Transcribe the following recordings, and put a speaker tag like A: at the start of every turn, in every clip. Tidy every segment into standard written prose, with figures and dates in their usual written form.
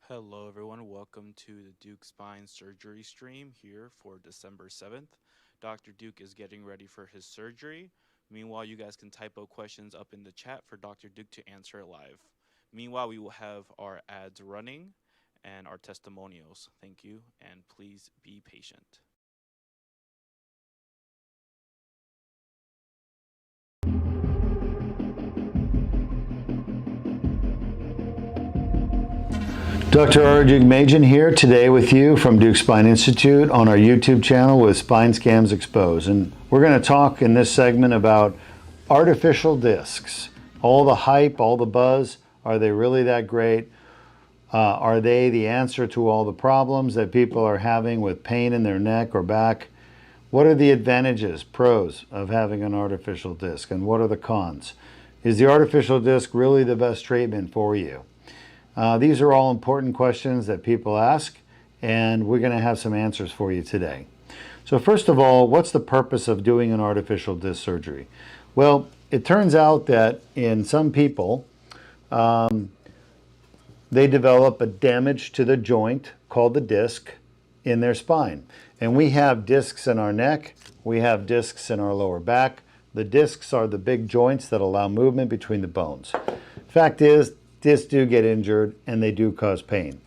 A: Hello, everyone. Welcome to the Duke Spine Surgery stream here for December 7th. Dr. Duke is getting ready for his surgery. Meanwhile, you guys can type out questions up in the chat for Dr. Duke to answer live. Meanwhile, we will have our ads running and our testimonials. Thank you, and please be patient.
B: Dr. Ara Deukmedjian here today with you from Duke Spine Institute on our YouTube channel with Spine Scams Exposed. And we're going to talk in this segment about artificial discs. All the hype, all the buzz, are they really that great? Are they the answer to all the problems that people are having with pain in their neck or back? What are the advantages, pros, of having an artificial disc, and what are the cons? Is the artificial disc really the best treatment for you? These are all important questions that people ask, and we're going to have some answers for you today. So first of all, what's the purpose of doing an artificial disc surgery? Well, it turns out that in some people, they develop a damage to the joint called the disc in their spine. And we have discs in our neck, we have discs in our lower back. The discs are the big joints that allow movement between the bones. Fact is, discs do get injured and they do cause pain.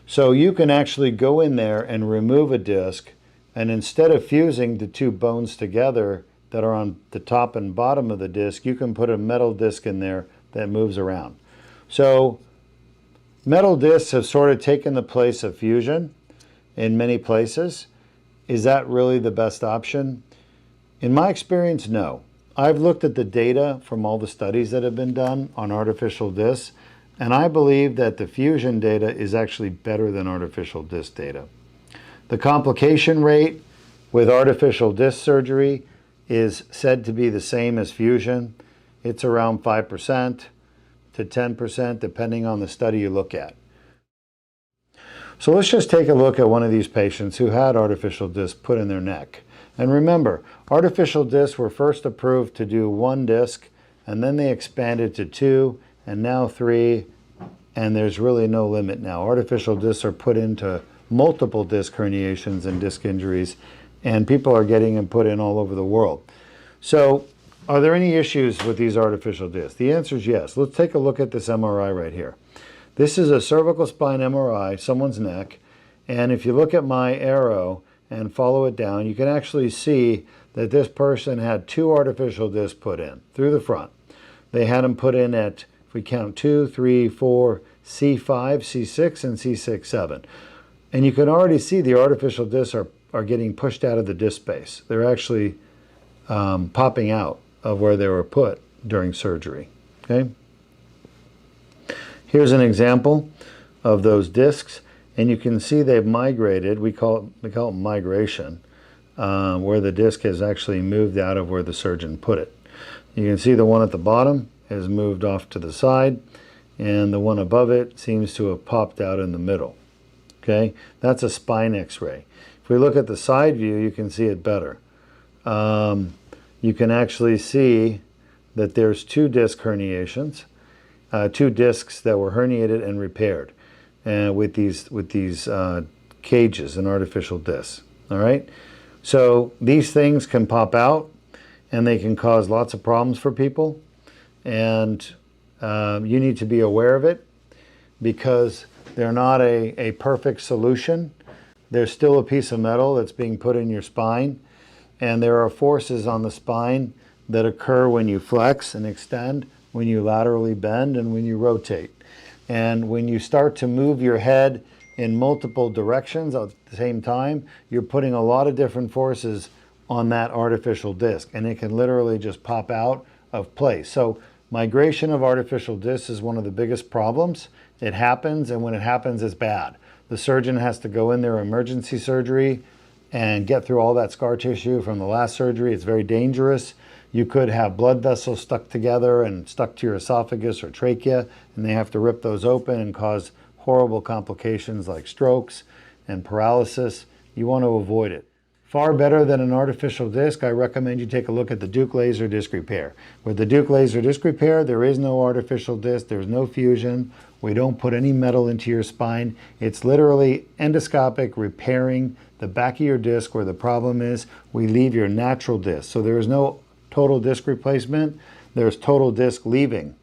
B: So you can actually go in there and remove a disc, and instead of fusing the two bones together that are on the top and bottom of the disc, you can put a metal disc in there that moves around. So metal discs have sort of taken the place of fusion in many places. Is that really the best option? In my experience, no. I've looked at the data from all the studies that have been done on artificial discs, and I believe that the fusion data is actually better than artificial disc data. The complication rate with artificial disc surgery is said to be the same as fusion. It's around 5% to 10%, depending on the study you look at. So let's just take a look at one of these patients who had artificial discs put in their neck. And remember, artificial discs were first approved to do one disc, and then they expanded to two, and now three, and there's really no limit now. Artificial discs are put into multiple disc herniations and disc injuries, and people are getting them put in all over the world. So are there any issues with these artificial discs? The answer is yes. Let's take a look at this MRI right here. This is a cervical spine MRI, someone's neck, and if you look at my arrow and follow it down, you can actually see that this person had two artificial discs put in through the front. They had them put in at, if we count 2, 3, 4, C5, C6, and C6-7. And you can already see the artificial discs are getting pushed out of the disc space. They're actually popping out of where they were put during surgery. Okay. Here's an example of those discs, and you can see they've migrated. We call it migration, where the disc has actually moved out of where the surgeon put it. You can see the one at the bottom has moved off to the side, and the one above it seems to have popped out in the middle. Okay, that's a spine x-ray. If we look at the side view, you can see it better. You can actually see that there's two disc herniations, two discs that were herniated and repaired with these cages and artificial discs. All right, so these things can pop out, and they can cause lots of problems for people, and you need to be aware of it because they're not a perfect solution. There's still a piece of metal that's being put in your spine, and there are forces on the spine that occur when you flex and extend, when you laterally bend, and when you rotate. And when you start to move your head in multiple directions at the same time, you're putting a lot of different forces on that artificial disc, and it can literally just pop out of place. So migration of artificial discs is one of the biggest problems. It happens, and when it happens, it's bad. The surgeon has to go in there emergency surgery and get through all that scar tissue from the last surgery. It's very dangerous. You could have blood vessels stuck together and stuck to your esophagus or trachea, and they have to rip those open and cause horrible complications like strokes and paralysis. You want to avoid it. Far better than an artificial disc, I recommend you take a look at the Deuk laser disc repair. With the Deuk laser disc repair, there is no artificial disc, there's no fusion. We don't put any metal into your spine. It's literally endoscopic repairing the back of your disc where the problem is. We leave your natural disc. So there is no total disc replacement, there's total disc leaving.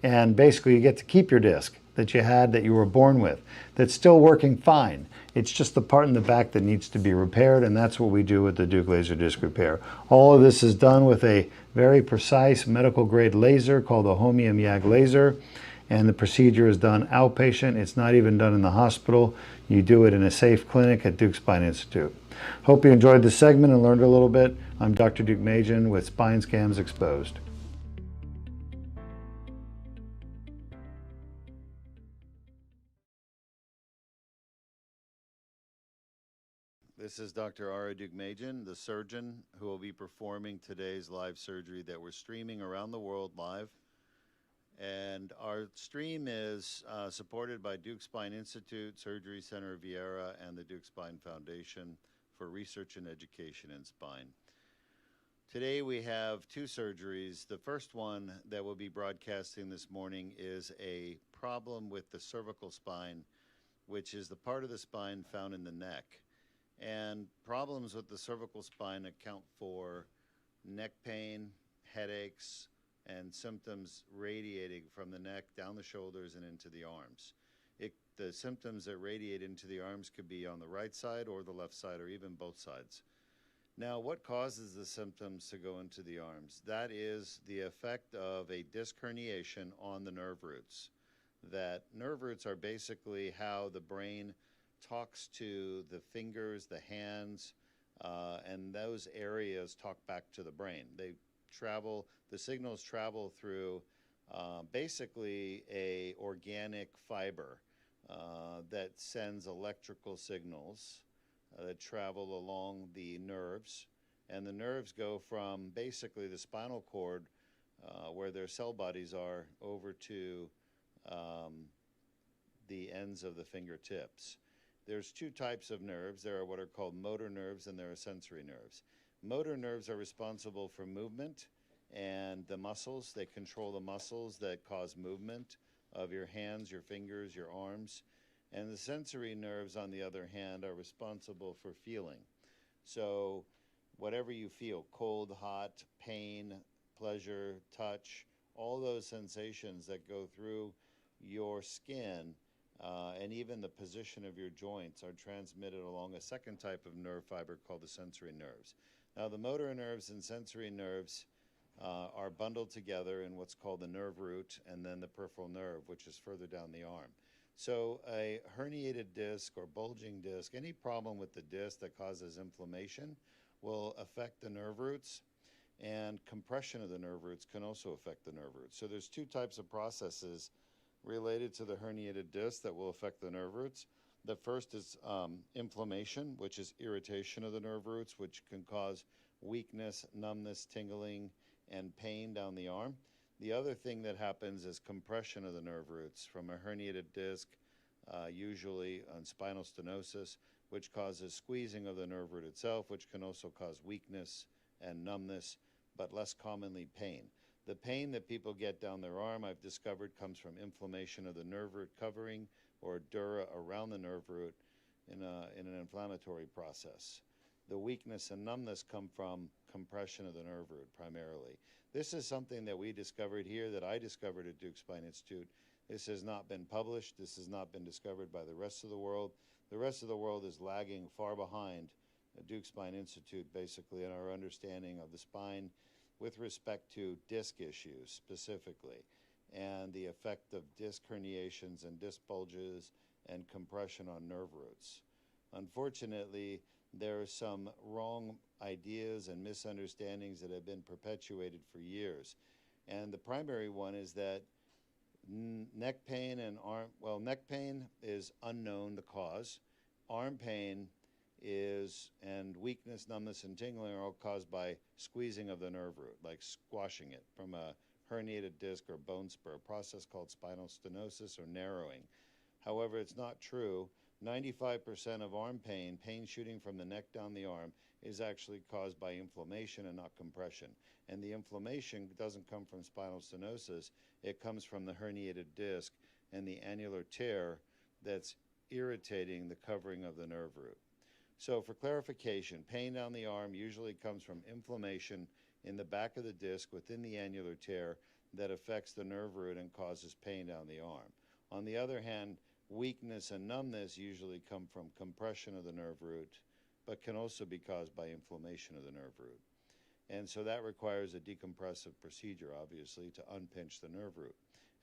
B: And basically you get to keep your disc that you had, that you were born with, that's still working fine. It's just the part in the back that needs to be repaired, and that's what we do with the Deuk laser disc repair. All of this is done with a very precise medical grade laser called a Holmium YAG laser, and the procedure is done outpatient. It's not even done in the hospital. You do it in a safe clinic at Deuk Spine Institute. Hope you enjoyed this segment and learned a little bit. I'm Dr. Deukmedjian with Spine Scams Exposed. This is Dr. Ara Deukmedjian, the surgeon who will be performing today's live surgery that we're streaming around the world live. And our stream is supported by Deuk Spine Institute, Surgery Center of Vieira, and the Deuk Spine Foundation for Research and Education in Spine. Today we have two surgeries. The first one that we'll be broadcasting this morning is a problem with the cervical spine, which is the part of the spine found in the neck. And problems with the cervical spine account for neck pain, headaches, and symptoms radiating from the neck down the shoulders and into the arms. The symptoms that radiate into the arms could be on the right side or the left side or even both sides. Now, what causes the symptoms to go into the arms? That is the effect of a disc herniation on the nerve roots. That nerve roots are basically how the brain talks to the fingers, the hands, and those areas talk back to the brain. The signals travel through basically a organic fiber that sends electrical signals that travel along the nerves, and the nerves go from basically the spinal cord where their cell bodies are over to the ends of the fingertips. There's two types of nerves. There are what are called motor nerves and there are sensory nerves. Motor nerves are responsible for movement and the muscles. They control the muscles that cause movement of your hands, your fingers, your arms. And the sensory nerves, on the other hand, are responsible for feeling. So whatever you feel, cold, hot, pain, pleasure, touch, all those sensations that go through your skin and even the position of your joints are transmitted along a second type of nerve fiber called the sensory nerves. Now, the motor nerves and sensory nerves are bundled together in what's called the nerve root and then the peripheral nerve, which is further down the arm. So a herniated disc or bulging disc, any problem with the disc that causes inflammation will affect the nerve roots, and compression of the nerve roots can also affect the nerve roots. So there's two types of processes related to the herniated disc that will affect the nerve roots. The first is inflammation, which is irritation of the nerve roots, which can cause weakness, numbness, tingling, and pain down the arm. The other thing that happens is compression of the nerve roots from a herniated disc, usually on spinal stenosis, which causes squeezing of the nerve root itself, which can also cause weakness and numbness, but less commonly pain. The pain that people get down their arm, I've discovered, comes from inflammation of the nerve root covering or dura around the nerve root in an inflammatory process. The weakness and numbness come from compression of the nerve root primarily. This is something that we discovered here, that I discovered at Deuk Spine Institute. This has not been published. This has not been discovered by the rest of the world. The rest of the world is lagging far behind Deuk Spine Institute, basically, in our understanding of the spine with respect to disc issues specifically, and the effect of disc herniations and disc bulges and compression on nerve roots. Unfortunately, there are some wrong ideas and misunderstandings that have been perpetuated for years. And the primary one is that neck pain and neck pain is unknown, the cause. Arm pain and weakness, numbness, and tingling are all caused by squeezing of the nerve root, like squashing it from a herniated disc or bone spur, a process called spinal stenosis or narrowing. However, it's not true 95% of arm pain, pain shooting from the neck down the arm, is actually caused by inflammation and not compression. And the inflammation doesn't come from spinal stenosis, it comes from the herniated disc and the annular tear that's irritating the covering of the nerve root. So for clarification, pain down the arm usually comes from inflammation in the back of the disc within the annular tear that affects the nerve root and causes pain down the arm. On the other hand, weakness and numbness usually come from compression of the nerve root, but can also be caused by inflammation of the nerve root. And so that requires a decompressive procedure, obviously, to unpinch the nerve root.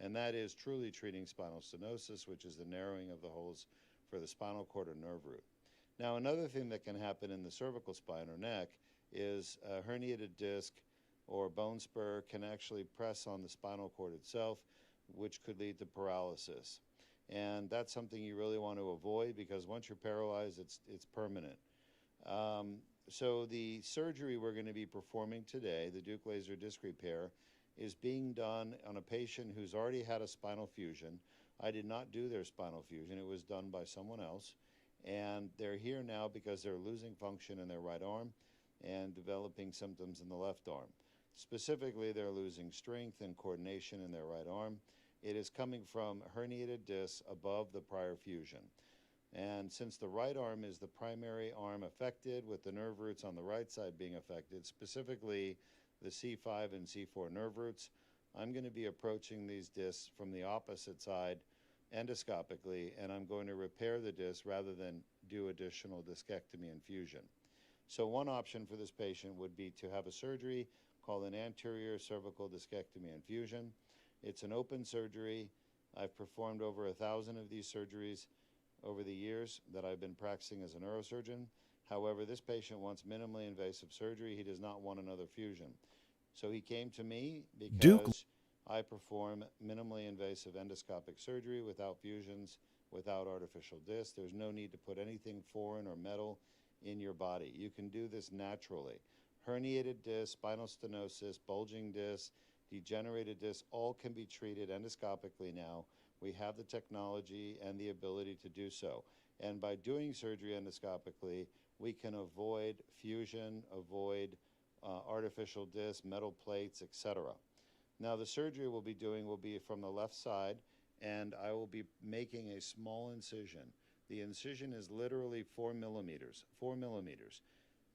B: And that is truly treating spinal stenosis, which is the narrowing of the holes for the spinal cord or nerve root. Now, another thing that can happen in the cervical spine or neck is a herniated disc or bone spur can actually press on the spinal cord itself, which could lead to paralysis. And that's something you really want to avoid, because once you're paralyzed, it's permanent. So the surgery we're going to be performing today, the Deuk laser disc repair, is being done on a patient who's already had a spinal fusion. I did not do their spinal fusion. It was done by someone else. And they're here now because they're losing function in their right arm and developing symptoms in the left arm. Specifically, they're losing strength and coordination in their right arm. It is coming from herniated discs above the prior fusion. And since the right arm is the primary arm affected, with the nerve roots on the right side being affected, specifically the C5 and C4 nerve roots, I'm going to be approaching these discs from the opposite side endoscopically, and I'm going to repair the disc rather than do additional discectomy and fusion. So one option for this patient would be to have a surgery called an anterior cervical discectomy and fusion. It's an open surgery. I've performed over 1,000 of these surgeries over the years that I've been practicing as a neurosurgeon. However, this patient wants minimally invasive surgery. He does not want another fusion. So he came to me
C: Deuk.
B: because I perform minimally invasive endoscopic surgery without fusions, without artificial discs. There's no need to put anything foreign or metal in your body. You can do this naturally. Herniated disc, spinal stenosis, bulging disc, degenerated disc, all can be treated endoscopically now. We have the technology and the ability to do so. And by doing surgery endoscopically, we can avoid fusion, avoid artificial discs, metal plates, etc. Now, the surgery we'll be doing will be from the left side, and I will be making a small incision. The incision is literally 4 millimeters. 4 millimeters.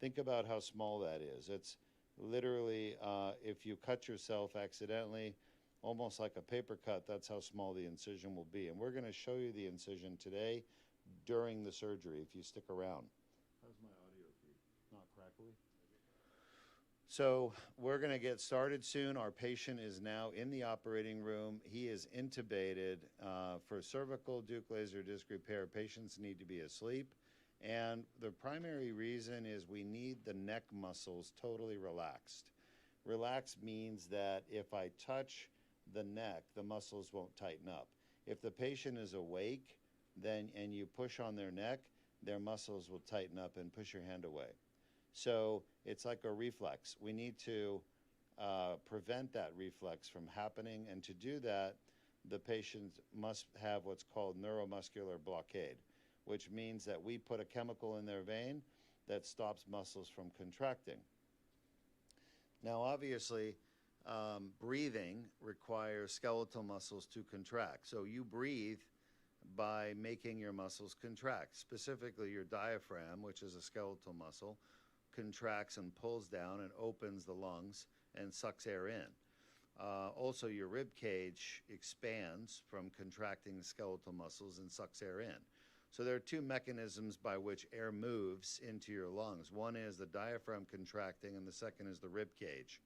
B: Think about how small that is. It's literally, if you cut yourself accidentally, almost like a paper cut, that's how small the incision will be. And we're going to show you the incision today during the surgery, if you stick around. How's my audio feed? Not crackly? So we're going to get started soon. Our patient is now in the operating room. He is intubated. For cervical Deuk laser disc repair, patients need to be asleep. And the primary reason is we need the neck muscles totally relaxed. Relaxed means that if I touch the neck, the muscles won't tighten up. If the patient is awake, and you push on their neck, their muscles will tighten up and push your hand away. So it's like a reflex. We need to prevent that reflex from happening, and to do that, the patient must have what's called neuromuscular blockade, which means that we put a chemical in their vein that stops muscles from contracting. Now, obviously, breathing requires skeletal muscles to contract. So you breathe by making your muscles contract. Specifically, your diaphragm, which is a skeletal muscle, contracts and pulls down and opens the lungs and sucks air in. Also, your rib cage expands from contracting the skeletal muscles and sucks air in. So there are two mechanisms by which air moves into your lungs. One is the diaphragm contracting, and the second is the rib cage.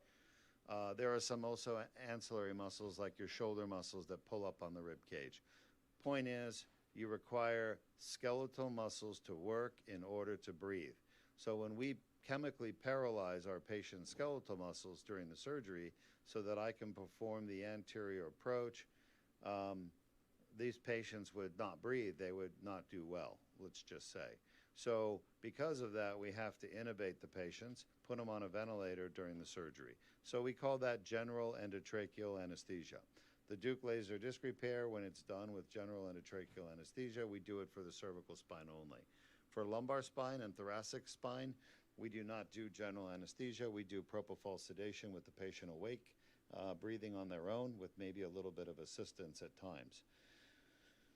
B: There are some also ancillary muscles like your shoulder muscles that pull up on the rib cage. Point is, you require skeletal muscles to work in order to breathe. So when we chemically paralyze our patient's skeletal muscles during the surgery so that I can perform the anterior approach, these patients would not breathe. They would not do well, let's just say. So because of that, we have to intubate the patients, put them on a ventilator during the surgery. So we call that general endotracheal anesthesia. The Deuk laser disc repair, when it's done with general endotracheal anesthesia, we do it for the cervical spine only. For lumbar spine and thoracic spine, we do not do general anesthesia. We do propofol sedation with the patient awake, breathing on their own with maybe a little bit of assistance at times.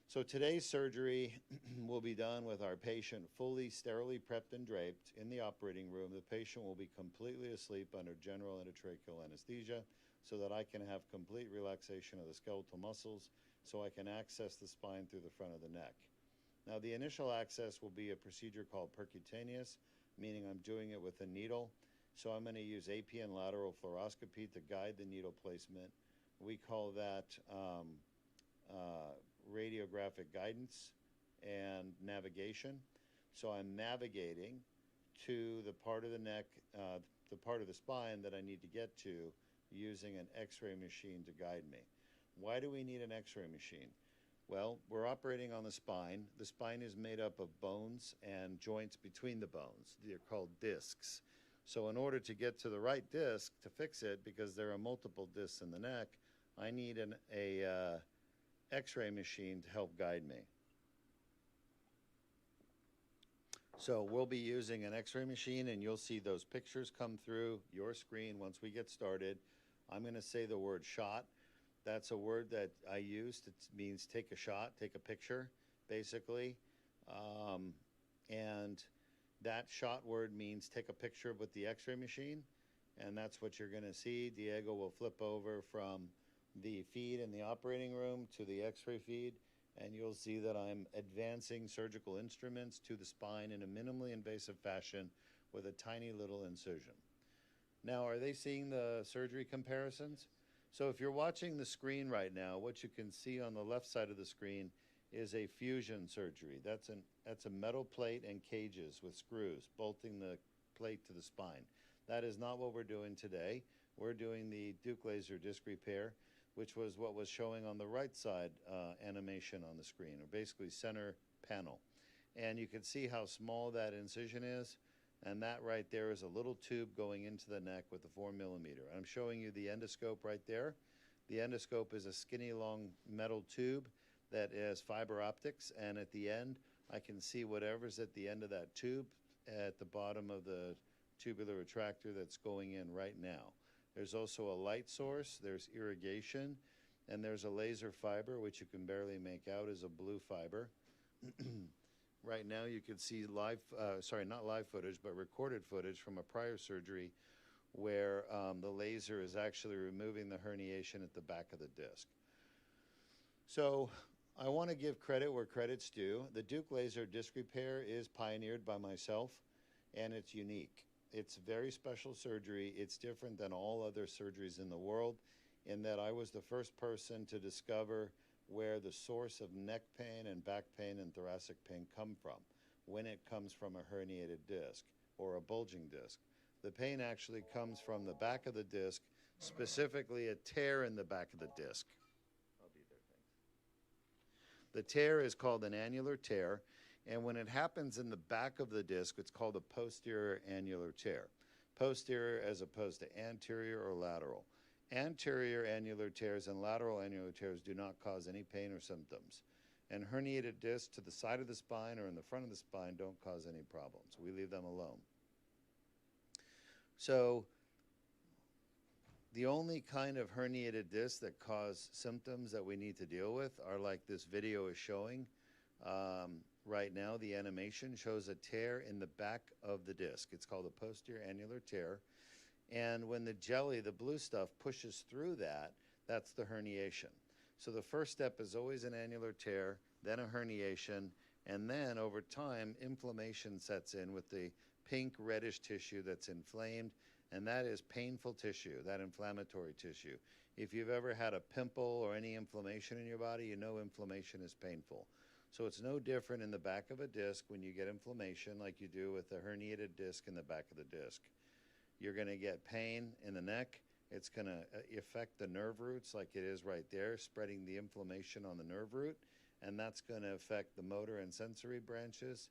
B: So today's surgery will be done with our patient fully sterilely prepped and draped in the operating room. The patient will be completely asleep under general endotracheal anesthesia so that I can have complete relaxation of the skeletal muscles so I can access the spine through the front of the neck. Now, the initial access will be a procedure called percutaneous, meaning I'm doing it with a needle. So I'm going to use APN lateral fluoroscopy to guide the needle placement. We call that radiographic guidance and navigation. So I'm navigating to the part of the neck, the part of the spine that I need to get to using an X-ray machine to guide me. Why do we need an X-ray machine? Well, we're operating on the spine. The spine is made up of bones and joints between the bones. They're called discs. So in order to get to the right disc to fix it, because there are multiple discs in the neck, I need an X-ray machine to help guide me. So we'll be using an X-ray machine, and you'll see those pictures come through your screen once we get started. I'm going to say the word shot. That's a word that I used. It means take a shot, take a picture, basically. And that shot word means take a picture with the X-ray machine, and that's what you're going to see. Diego will flip over from the feed in the operating room to the X-ray feed, and you'll see that I'm advancing surgical instruments to the spine in a minimally invasive fashion with a tiny little incision. Now, are they seeing the surgery comparisons? So if you're watching the screen right now, what you can see on the left side of the screen is a fusion surgery. That's a metal plate and cages with screws bolting the plate to the spine. That is not what we're doing today. We're doing the Deuk laser disc repair, which was what was showing on the right side animation on the screen, or basically center panel. And you can see how small that incision is. And that right there is a little tube going into the neck with a 4 millimeter. I'm showing you the endoscope right there. The endoscope is a skinny long metal tube that is fiber optics, and at the end I can see whatever's at the end of that tube at the bottom of the tubular retractor that's going in right now. There's also a light source, there's irrigation, and there's a laser fiber, which you can barely make out as a blue fiber. Right now you can see not live footage, but recorded footage from a prior surgery where the laser is actually removing the herniation at the back of the disc. So I want to give credit where credit's due. The Deuk laser disc repair is pioneered by myself, and it's unique. It's very special surgery. It's different than all other surgeries in the world in that I was the first person to discover where the source of neck pain and back pain and thoracic pain come from when it comes from a herniated disc or a bulging disc. The pain actually comes from the back of the disc, specifically a tear in the back of the disc. I'll be there, thanks. The tear is called an annular tear, and when it happens in the back of the disc, it's called a posterior annular tear. Posterior as opposed to anterior or lateral. Anterior annular tears and lateral annular tears do not cause any pain or symptoms. And herniated discs to the side of the spine or in the front of the spine don't cause any problems. We leave them alone. So the only kind of herniated discs that cause symptoms that we need to deal with are like this video is showing. Right now, the animation shows a tear in the back of the disc. It's called a posterior annular tear. And when the jelly, the blue stuff, pushes through that, that's the herniation. So the first step is always an annular tear, then a herniation, and then over time, inflammation sets in with the pink reddish tissue that's inflamed, and that is painful tissue, that inflammatory tissue. If you've ever had a pimple or any inflammation in your body, you know inflammation is painful. So it's no different in the back of a disc when you get inflammation like you do with a herniated disc in the back of the disc. You're going to get pain in the neck. It's going to affect the nerve roots like it is right there, spreading the inflammation on the nerve root, and that's going to affect the motor and sensory branches,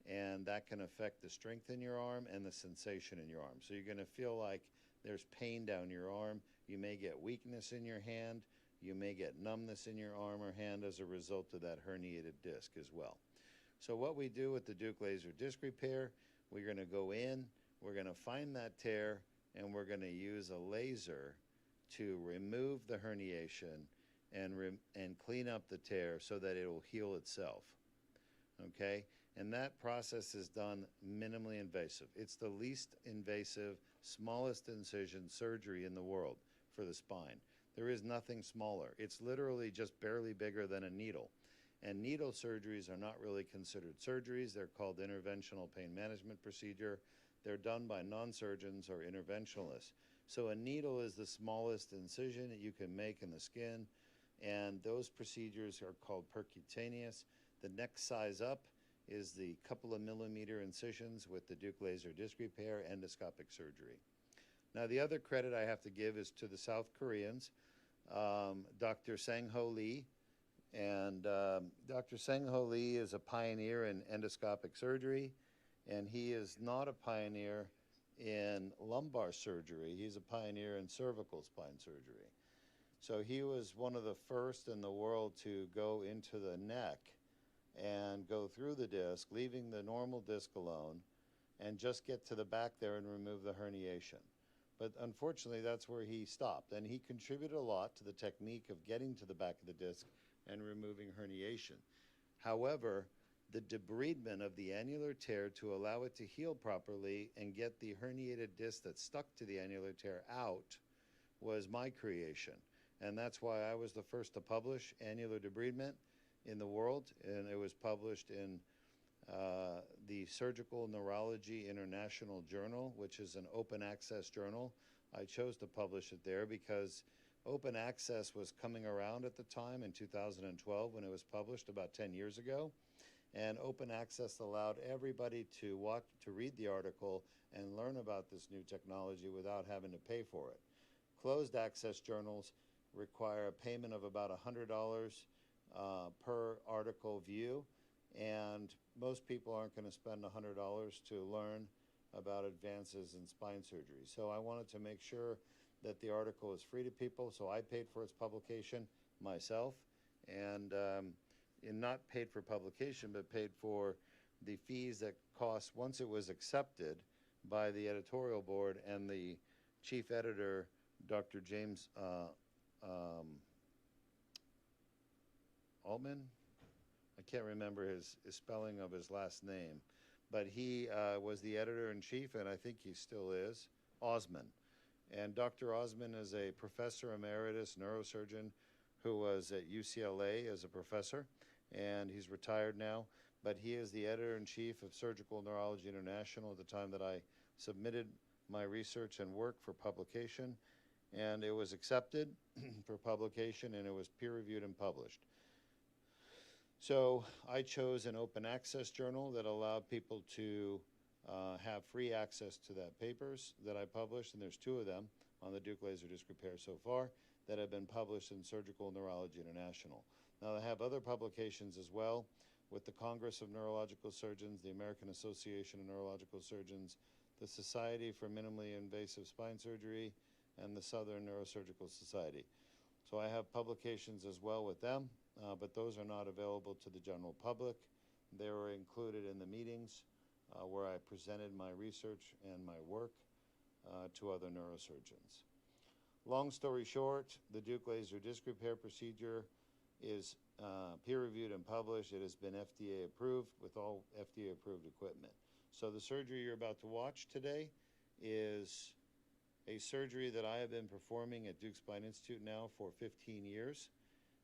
B: and that can affect the strength in your arm and the sensation in your arm. So you're going to feel like there's pain down your arm. You may get weakness in your hand. You may get numbness in your arm or hand as a result of that herniated disc as well. So what we do with the Deuk laser disc repair, we're going to go in, we're going to find that tear, and we're going to use a laser to remove the herniation and clean up the tear so that it will heal itself. Okay? And that process is done minimally invasive. It's the least invasive, smallest incision surgery in the world for the spine. There is nothing smaller. It's literally just barely bigger than a needle. And needle surgeries are not really considered surgeries. They're called interventional pain management procedure. They're done by non-surgeons or interventionalists. So a needle is the smallest incision that you can make in the skin, and those procedures are called percutaneous. The next size up is the couple of millimeter incisions with the Deuk laser disc repair endoscopic surgery. Now the other credit I have to give is to the South Koreans, Dr. Sang-Ho Lee. And Dr. Sang-Ho Lee is a pioneer in endoscopic surgery, and he is not a pioneer in lumbar surgery. He's a pioneer in cervical spine surgery. So he was one of the first in the world to go into the neck and go through the disc, leaving the normal disc alone, and just get to the back there and remove the herniation. But unfortunately, that's where he stopped. And he contributed a lot to the technique of getting to the back of the disc and removing herniation. However, the debridement of the annular tear to allow it to heal properly and get the herniated disc that stuck to the annular tear out was my creation. And that's why I was the first to publish annular debridement in the world, and it was published in the Surgical Neurology International Journal, which is an open access journal. I chose to publish it there because open access was coming around at the time in 2012 when it was published about 10 years ago. And open access allowed everybody to read the article and learn about this new technology without having to pay for it. Closed access journals require a payment of about $100 per article view, and most people aren't going to spend $100 to learn about advances in spine surgery. So I wanted to make sure that the article is free to people, so I paid for its publication myself, and not paid for publication, but paid for the fees that cost once it was accepted by the editorial board and the chief editor, Dr. James Altman. I can't remember his spelling of his last name, but he was the editor-in-chief, and I think he still is, Osman. And Dr. Osman is a professor emeritus neurosurgeon who was at UCLA as a professor, and he's retired now, but he is the editor-in-chief of Surgical Neurology International at the time that I submitted my research and work for publication, and it was accepted for publication, and it was peer-reviewed and published. So I chose an open access journal that allowed people to have free access to that papers that I published, and there's 2 of them on the Deuk laser disc repair so far that have been published in Surgical Neurology International. Now I have other publications as well with the Congress of Neurological Surgeons, the American Association of Neurological Surgeons, the Society for Minimally Invasive Spine Surgery, and the Southern Neurosurgical Society. So I have publications as well with them, but those are not available to the general public. They were included in the meetings where I presented my research and my work to other neurosurgeons. Long story short, the Deuk laser disc repair procedure is peer-reviewed and published. It has been FDA approved with all FDA-approved equipment. So the surgery you're about to watch today is a surgery that I have been performing at Deuk Spine Institute now for 15 years,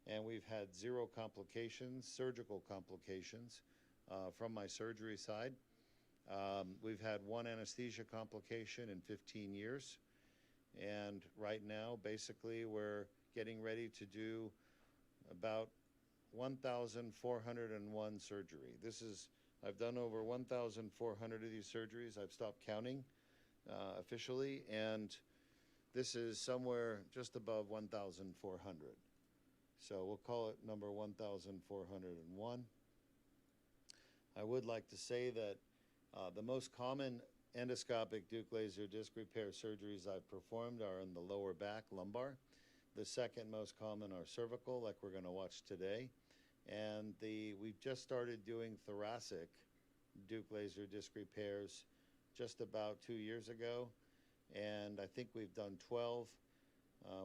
B: and we've had 0 complications, surgical complications, from my surgery side. We've had 1 anesthesia complication in 15 years, and right now, basically, we're getting ready to do about 1,401 surgery. I've done over 1,400 of these surgeries. I've stopped counting officially, and this is somewhere just above 1,400. So we'll call it number 1,401. I would like to say that the most common endoscopic Deuk laser disc repair surgeries I've performed are in the lower back, lumbar. The second most common are cervical, like we're going to watch today. And we've just started doing thoracic Deuk laser disc repairs just about 2 years ago. And I think we've done 12.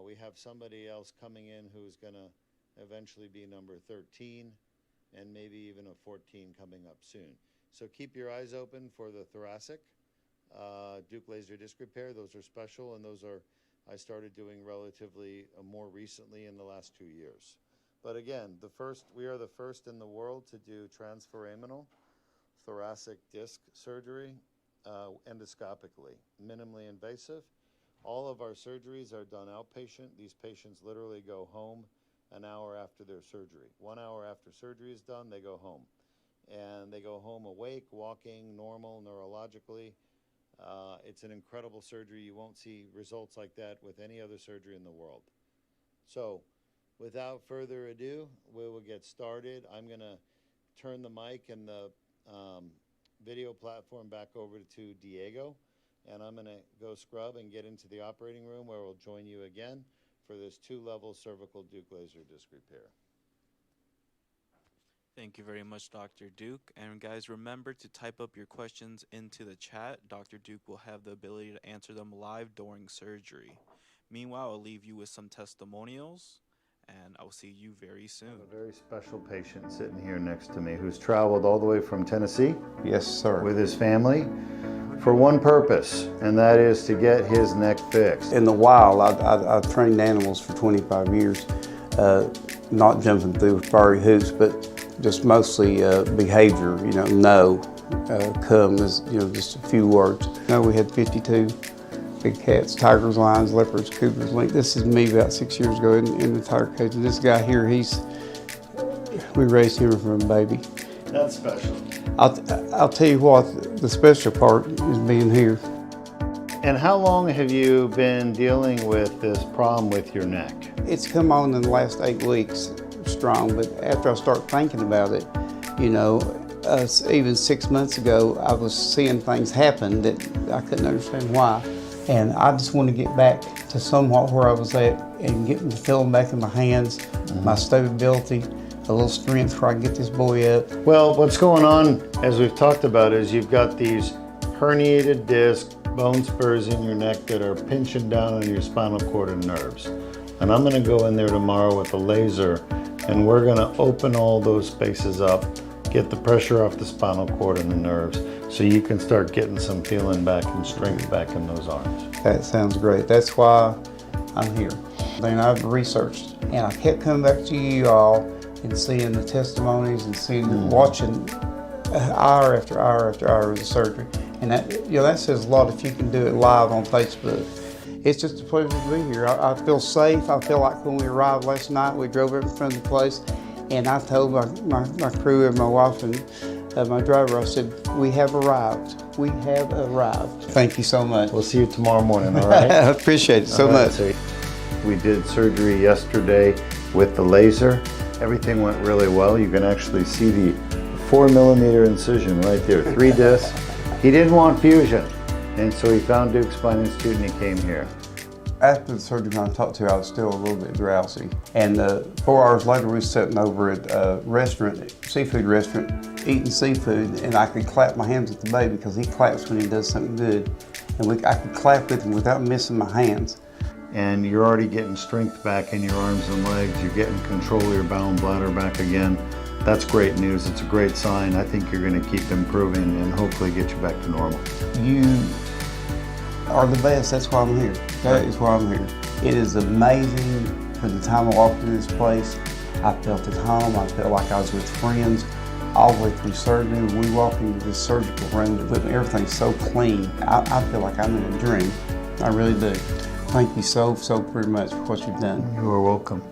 B: We have somebody else coming in who's going to eventually be number 13, and maybe even a 14 coming up soon. So keep your eyes open for the thoracic Deuk laser disc repair. Those are special, and those are I started doing relatively more recently in the last 2 years. But again, we are the first in the world to do transforaminal thoracic disc surgery endoscopically, minimally invasive. All of our surgeries are done outpatient. These patients literally go home an hour after their surgery. 1 hour after surgery is done, they go home. And they go home awake, walking, normal, neurologically. It's an incredible surgery. You won't see results like that with any other surgery in the world. So, without further ado, we will get started. I'm going to turn the mic and the video platform back over to Diego, and I'm going to go scrub and get into the operating room where we'll join you again for this 2-level cervical Deuk laser disc repair.
A: Thank you very much, Dr. Deuk. And guys, remember to type up your questions into the chat. Dr. Deuk will have the ability to answer them live during surgery. Meanwhile, I'll leave you with some testimonials, and I'll see you very soon.
B: I have a very special patient sitting here next to me who's traveled all the way from Tennessee.
C: Yes, sir.
B: With his family for one purpose, and that is to get his neck fixed.
C: In the wild, I've trained animals for 25 years, not jumping through fiery hoops, but just mostly behavior, come is, just a few words. We had 52 big cats, tigers, lions, leopards, cougars, lynx. This is me about 6 years ago in the tiger cage. And this guy here, we raised him from a baby.
B: That's special.
C: I'll tell you what, the special part is being here.
B: And how long have you been dealing with this problem with your neck?
C: It's come on in the last 8 weeks strong, but after I start thinking about it, even 6 months ago, I was seeing things happen that I couldn't understand why. And I just want to get back to somewhat where I was at and get the feeling back in my hands, my stability, a little strength where I can get this boy up.
B: Well, what's going on, as we've talked about, is you've got these herniated discs, bone spurs in your neck that are pinching down on your spinal cord and nerves. And I'm going to go in there tomorrow with a laser, and we're going to open all those spaces up, get the pressure off the spinal cord and the nerves, so you can start getting some feeling back and strength back in those arms.
C: That sounds great. That's why I'm here. Then I've researched, and I kept coming back to you all and seeing the testimonies and watching hour after hour after hour of the surgery. And that says a lot if you can do it live on Facebook. It's just a pleasure to be here. I feel safe. I feel like when we arrived last night, we drove up in front of the place, and I told my crew and my wife and my driver, I said, we have arrived. We have arrived. Thank you so much.
B: We'll see you tomorrow morning, all right?
C: I appreciate it so much.
B: We did surgery yesterday with the laser. Everything went really well. You can actually see the 4mm incision right there, 3 discs. He didn't want fusion, and so he found Deuk Spine Institute and he came here.
C: After the surgery, when I talked to her, I was still a little bit drowsy. And 4 hours later, we were sitting over at a restaurant, seafood restaurant, eating seafood, and I could clap my hands at the baby because he claps when he does something good. And I could clap with him without missing my hands.
B: And you're already getting strength back in your arms and legs. You're getting control of your bowel and bladder back again. That's great news. It's a great sign. I think you're going to keep improving and hopefully get you back to normal.
C: You are the best. That's why I'm here. That is why I'm here. It is amazing. From the time I walked into this place, I felt at home. I felt like I was with friends all the way through surgery. When we walk into this surgical room, everything's so clean. I feel like I'm in a dream. I really do. Thank you so very much for what you've done.
B: You are welcome.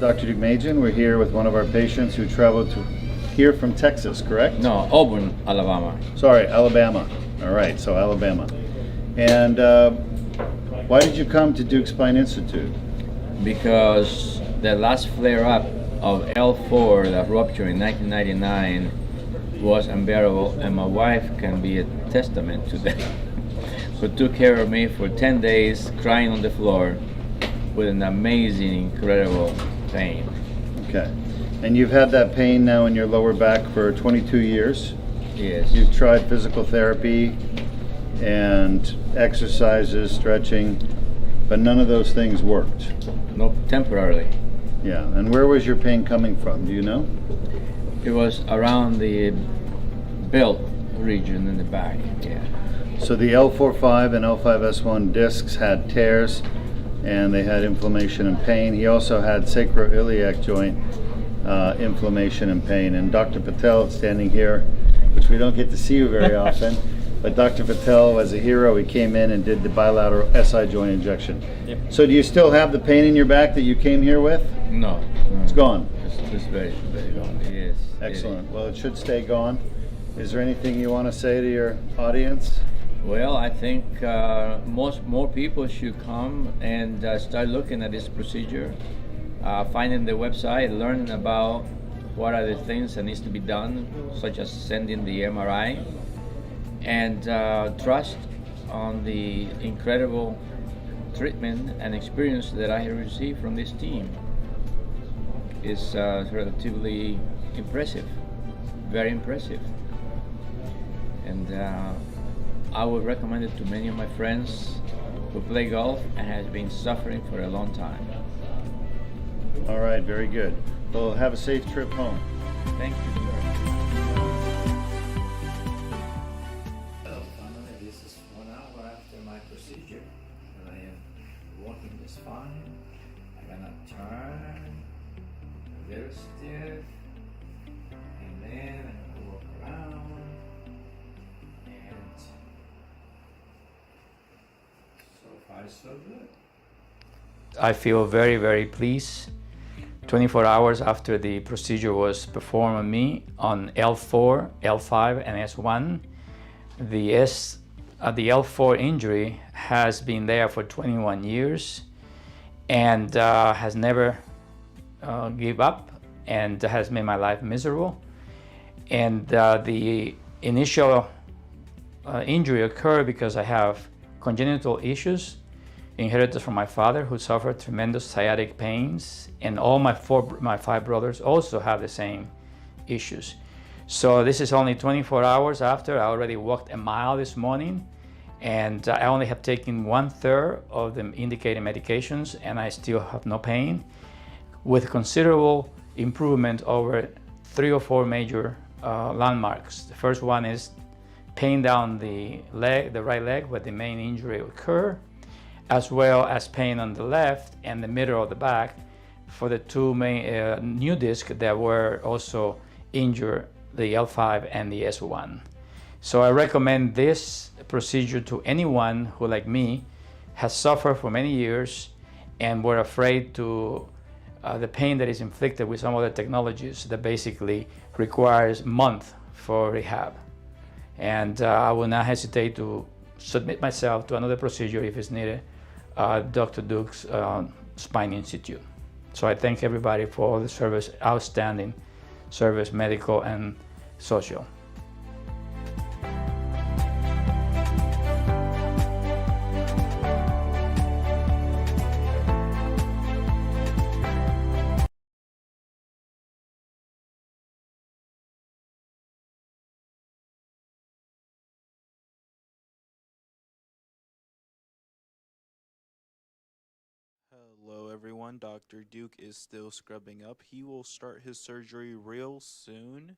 B: Dr. Deukmedjian. We're here with one of our patients who traveled to here from Texas, correct?
D: No, Auburn, Alabama.
B: Sorry, Alabama. All right, so Alabama. And why did you come to Duke Spine Institute?
D: Because the last flare-up of L4 that ruptured in 1999 was unbearable, and my wife can be a testament to that. Who took care of me for 10 days, crying on the floor with an amazing, incredible pain.
B: Okay. And you've had that pain now in your lower back for 22 years.
D: Yes.
B: You've tried physical therapy and exercises, stretching, but none of those things worked.
D: No, temporarily.
B: Yeah. And where was your pain coming from? Do you know?
D: It was around the belt region in the back. Yeah.
B: So the L4-5 and L5-S1 discs had tears and they had inflammation and pain. He also had sacroiliac joint inflammation and pain. And Dr. Patel standing here, which we don't get to see you very often, but Dr. Patel was a hero. He came in and did the bilateral SI joint injection.
D: Yep.
B: So do you still have the pain in your back that you came here with?
D: No.
B: It's gone.
D: It's very, very gone. Yes.
B: Excellent. Well, it should stay gone. Is there anything you want to say to your audience?
D: Well, I think more people should come and start looking at this procedure, finding the website, learning about what are the things that needs to be done, such as sending the MRI, and trust on the incredible treatment and experience that I have received from this team. It's relatively impressive, very impressive, and I would recommend it to many of my friends who play golf and has been suffering for a long time.
B: All right, very good. Well, have a safe trip home.
D: Thank you.
E: Finally, this is 1 hour after my procedure, and I am walking the spine. I'm gonna turn, very stiff, and then I'm gonna walk around, and so far so good. I feel very, very pleased. 24 hours after the procedure was performed on me on L4, L5, and S1, the L4 injury has been there for 21 years and has never give up and has made my life miserable. And the initial injury occurred because I have congenital issues inherited from my father, who suffered tremendous sciatic pains, and all my five brothers also have the same issues. So this is only 24 hours after. I already walked a mile this morning, and I only have taken 1/3 of the indicated medications, and I still have no pain, with considerable improvement over 3 or 4 major landmarks. The first one is pain down the leg, the right leg, where the main injury occurred, as well as pain on the left and the middle of the back for the 2 main new discs that were also injured, the L5 and the S1. So I recommend this procedure to anyone who, like me, has suffered for many years and were afraid to the pain that is inflicted with some other technologies that basically requires months for rehab. And I will not hesitate to submit myself to another procedure if it's needed, Dr. Duke's Spine Institute. So I thank everybody for all the service, outstanding service, medical and social.
A: Hello everyone, Dr. Duke is still scrubbing up. He will start his surgery real soon.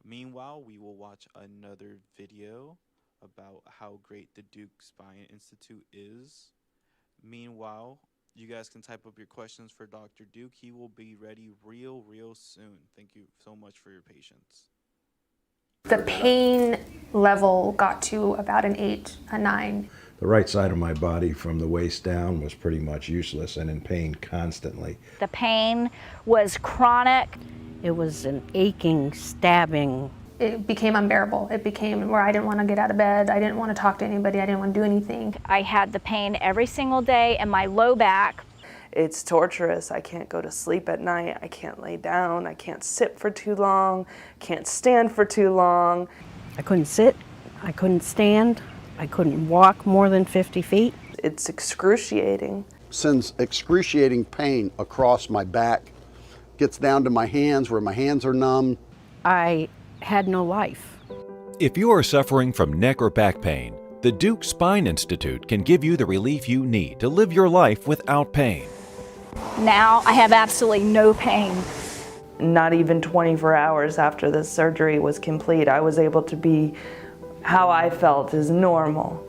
A: Meanwhile, we will watch another video about how great the Duke Spine Institute is. Meanwhile, you guys can type up your questions for Dr. Duke. He will be ready real soon. Thank you so much for your patience.
F: The pain level got to about an 8, a 9.
G: The right side of my body from the waist down was pretty much useless and in pain constantly.
H: The pain was chronic.
I: It was an aching, stabbing.
F: It became unbearable. It became where I didn't want to get out of bed. I didn't want to talk to anybody. I didn't want to do anything.
H: I had the pain every single day in my low back.
J: It's torturous. I can't go to sleep at night. I can't lay down. I can't sit for too long. Can't stand for too long.
I: I couldn't sit. I couldn't stand. I couldn't walk more than 50 feet.
J: It's excruciating.
K: Sends excruciating pain across my back. Gets down to my hands where my hands are numb.
I: I had no life.
L: If you are suffering from neck or back pain, the Deuk Spine Institute can give you the relief you need to live your life without pain.
H: Now I have absolutely no pain.
J: Not even 24 hours after the surgery was complete, I was able to be how I felt is normal.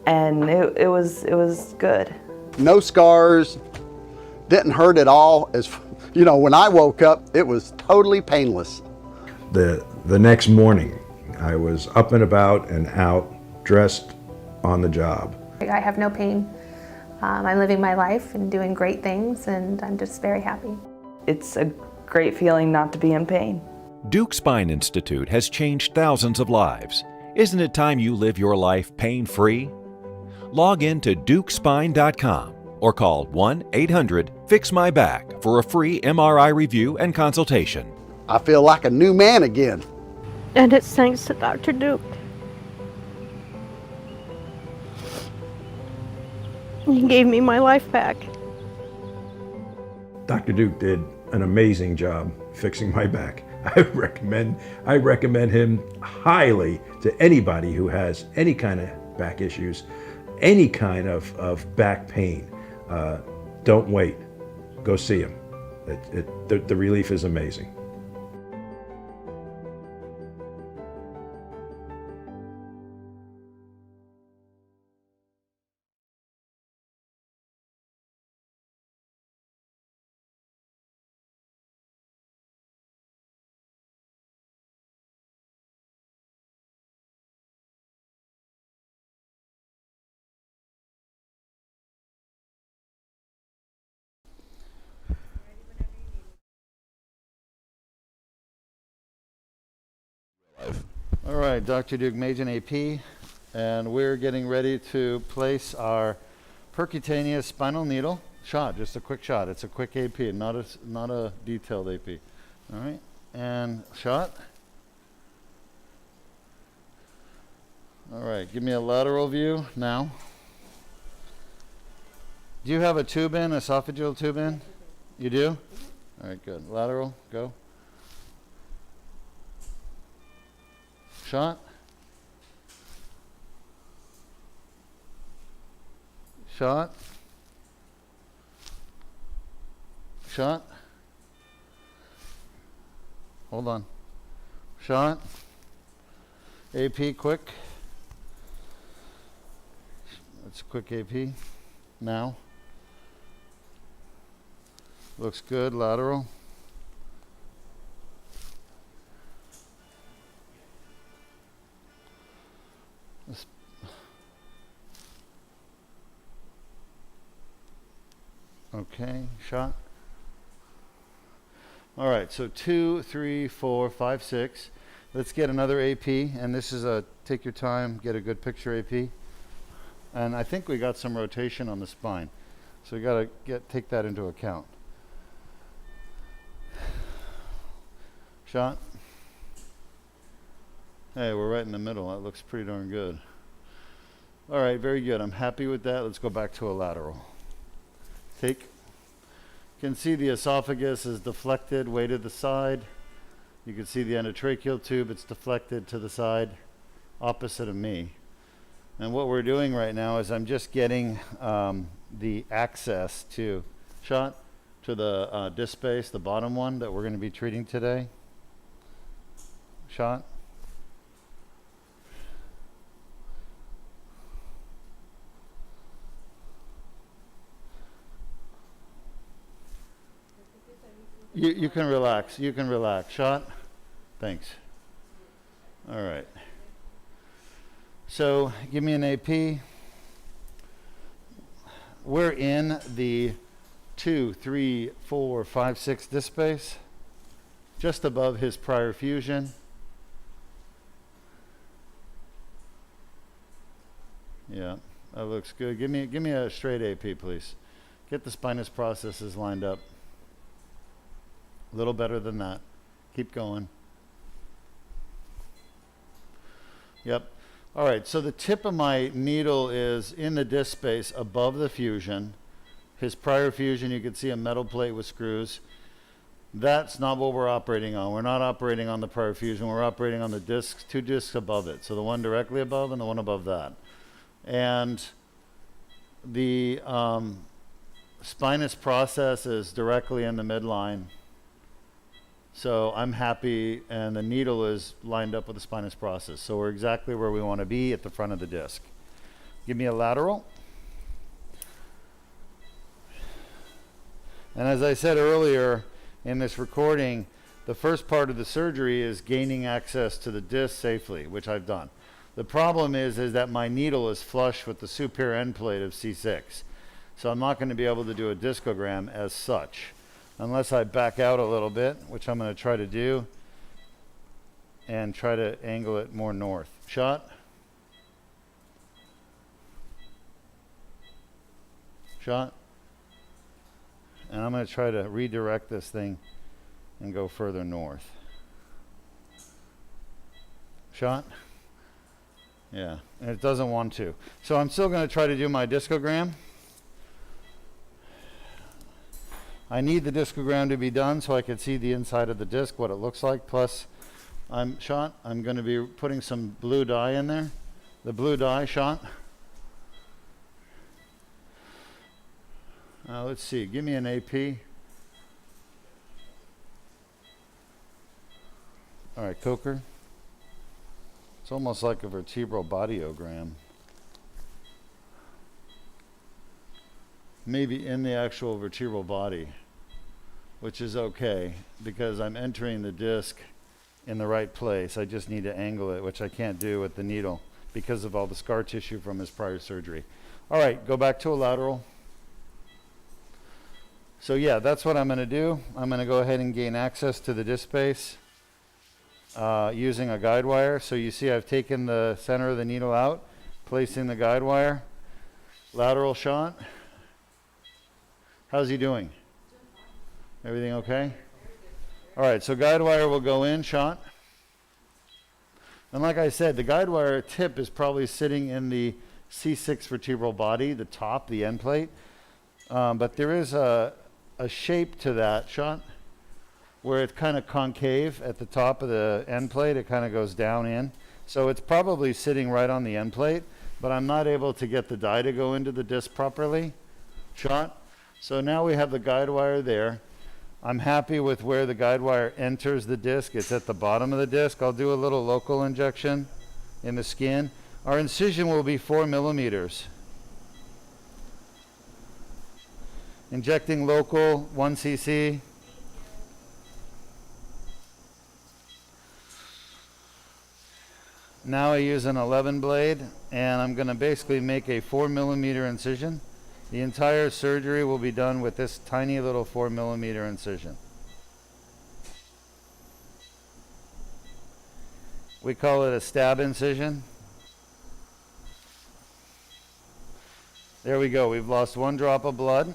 J: And it was good.
K: No scars, didn't hurt at all. As you know, when I woke up, it was totally painless.
G: The next morning, I was up and about and out, dressed on the job.
F: I have no pain. I'm living my life and doing great things, and I'm just very happy.
J: It's a great feeling not to be in pain.
L: Deuk Spine Institute has changed thousands of lives. Isn't it time you live your life pain-free? Log in to DeukSpine.com or call 1-800-FIX-MY-BACK for a free MRI review and consultation.
K: I feel like a new man again.
I: And it's thanks to Dr. Deuk. He gave me my life back.
G: Dr. Deuk did an amazing job fixing my back. I recommend him highly to anybody who has any kind of back issues, any kind of back pain. Don't wait. Go see him. The relief is amazing.
B: All right, Dr. Deukmedjian, AP, and we're getting ready to place our percutaneous spinal needle shot, just a quick shot. It's a quick AP, not a detailed AP. All right, and shot. All right, give me a lateral view now. Do you have a tube in, esophageal tube in? You do? All right, good. Lateral, go. Shot. Shot. Shot. Hold on. Shot. AP quick. That's a quick AP. Now. Looks good. Lateral. Okay, shot. All right, so 2, 3, 4, 5, 6. Let's get another AP, and this is a take your time, get a good picture AP. And I think we got some rotation on the spine, so we got to take that into account. Shot. Hey, we're right in the middle. That looks pretty darn good. All right, very good. I'm happy with that. Let's go back to a lateral. Take. You can see the esophagus is deflected way to the side. You can see the endotracheal tube, it's deflected to the side, opposite of me. And what we're doing right now is I'm just getting the access to shot to the disc space, the bottom one that we're going to be treating today. Shot. You can relax. You can relax. Shot. Thanks. All right. So give me an AP. We're in the 2, 3, 4, 5, 6 disc space, just above his prior fusion. Yeah, that looks good. Give me a straight AP, please. Get the spinous processes lined up. A little better than that. Keep going. Yep. All right, so the tip of my needle is in the disc space above the fusion. His prior fusion, you can see a metal plate with screws. That's not what we're operating on. We're not operating on the prior fusion. We're operating on the discs, 2 discs above it. So the one directly above and the one above that. And the spinous process is directly in the midline. So I'm happy, and the needle is lined up with the spinous process. So we're exactly where we want to be at the front of the disc. Give me a lateral. And as I said earlier in this recording, the first part of the surgery is gaining access to the disc safely, which I've done. The problem is that my needle is flush with the superior end plate of C6. So I'm not going to be able to do a discogram as such, unless I back out a little bit, which I'm going to try to do, and try to angle it more north. Shot. Shot. And I'm going to try to redirect this thing and go further north. Shot. Yeah, and it doesn't want to. So I'm still going to try to do my discogram. I need the discogram to be done so I can see the inside of the disc, what it looks like. Plus, I'm going to be putting some blue dye in there. The blue dye, shot. Let's see, give me an AP. All right, Coker. It's almost like a vertebral bodyogram. Maybe in the actual vertebral body, which is okay because I'm entering the disc in the right place. I just need to angle it, which I can't do with the needle because of all the scar tissue from his prior surgery. All right, go back to a lateral. So yeah, that's what I'm going to do. I'm going to go ahead and gain access to the disc space using a guide wire. So you see I've taken the center of the needle out, placing the guide wire. Lateral shot. How's he doing? Everything okay? All right, so guide wire will go in, shot. And like I said, the guide wire tip is probably sitting in the C6 vertebral body, the top, the end plate. But there is a shape to that, shot, where it's kind of concave at the top of the end plate. It kind of goes down in. So it's probably sitting right on the end plate, but I'm not able to get the dye to go into the disc properly. Shot. So now we have the guide wire there. I'm happy with where the guide wire enters the disc. It's at the bottom of the disc. I'll do a little local injection in the skin. Our incision will be 4 millimeters. Injecting local, 1 cc. Now I use an 11 blade, and I'm going to basically make a 4 millimeter incision. The entire surgery will be done with this tiny little 4 millimeter incision. We call it a stab incision. There we go. We've lost 1 drop of blood.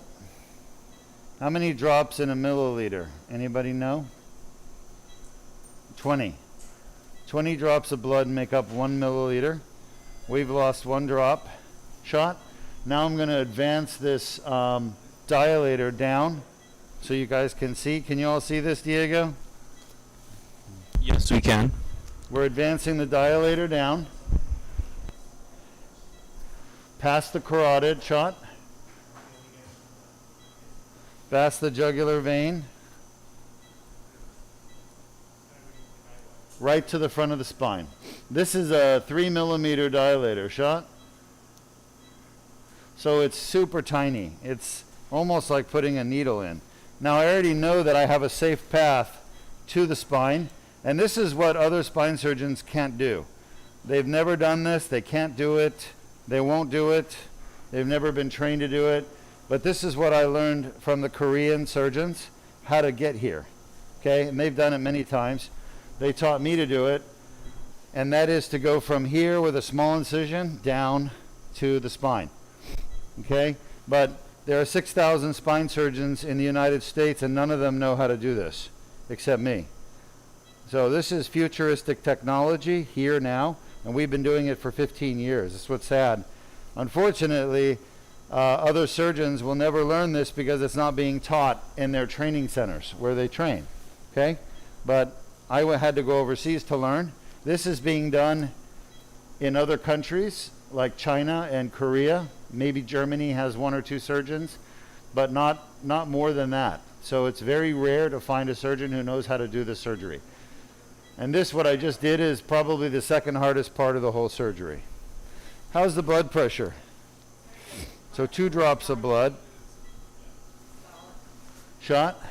B: How many drops in a milliliter? Anybody know? 20. 20 drops of blood make up 1 milliliter. We've lost 1 drop. Shot. Now I'm going to advance this dilator down so you guys can see. Can you all see this, Diego?
A: Yes, we can.
B: We're advancing the dilator down. Past the carotid, shot. Past the jugular vein. Right to the front of the spine. This is a 3 millimeter dilator, shot. So it's super tiny. It's almost like putting a needle in. Now I already know that I have a safe path to the spine, And this is what other spine surgeons can't do. They've never done this, they can't do it, they won't do it, they've never been trained to do it. But this is what I learned from the Korean surgeons, how to get here. Okay, and they've done it many times. They taught me to do it, and that is to go from here with a small incision down to the spine. Okay, but there are 6,000 spine surgeons in the United States, and none of them know how to do this, except me. So this is futuristic technology here now, and we've been doing it for 15 years. That's what's sad. Unfortunately, other surgeons will never learn this because it's not being taught in their training centers where they train. Okay, but I had to go overseas to learn. This is being done in other countries like China and Korea. Maybe Germany has 1 or 2 surgeons, but not more than that. So it's very rare to find a surgeon who knows how to do the surgery. And this, what I just did, is probably the second hardest part of the whole surgery. How's the blood pressure? So 2 drops of blood. Shot.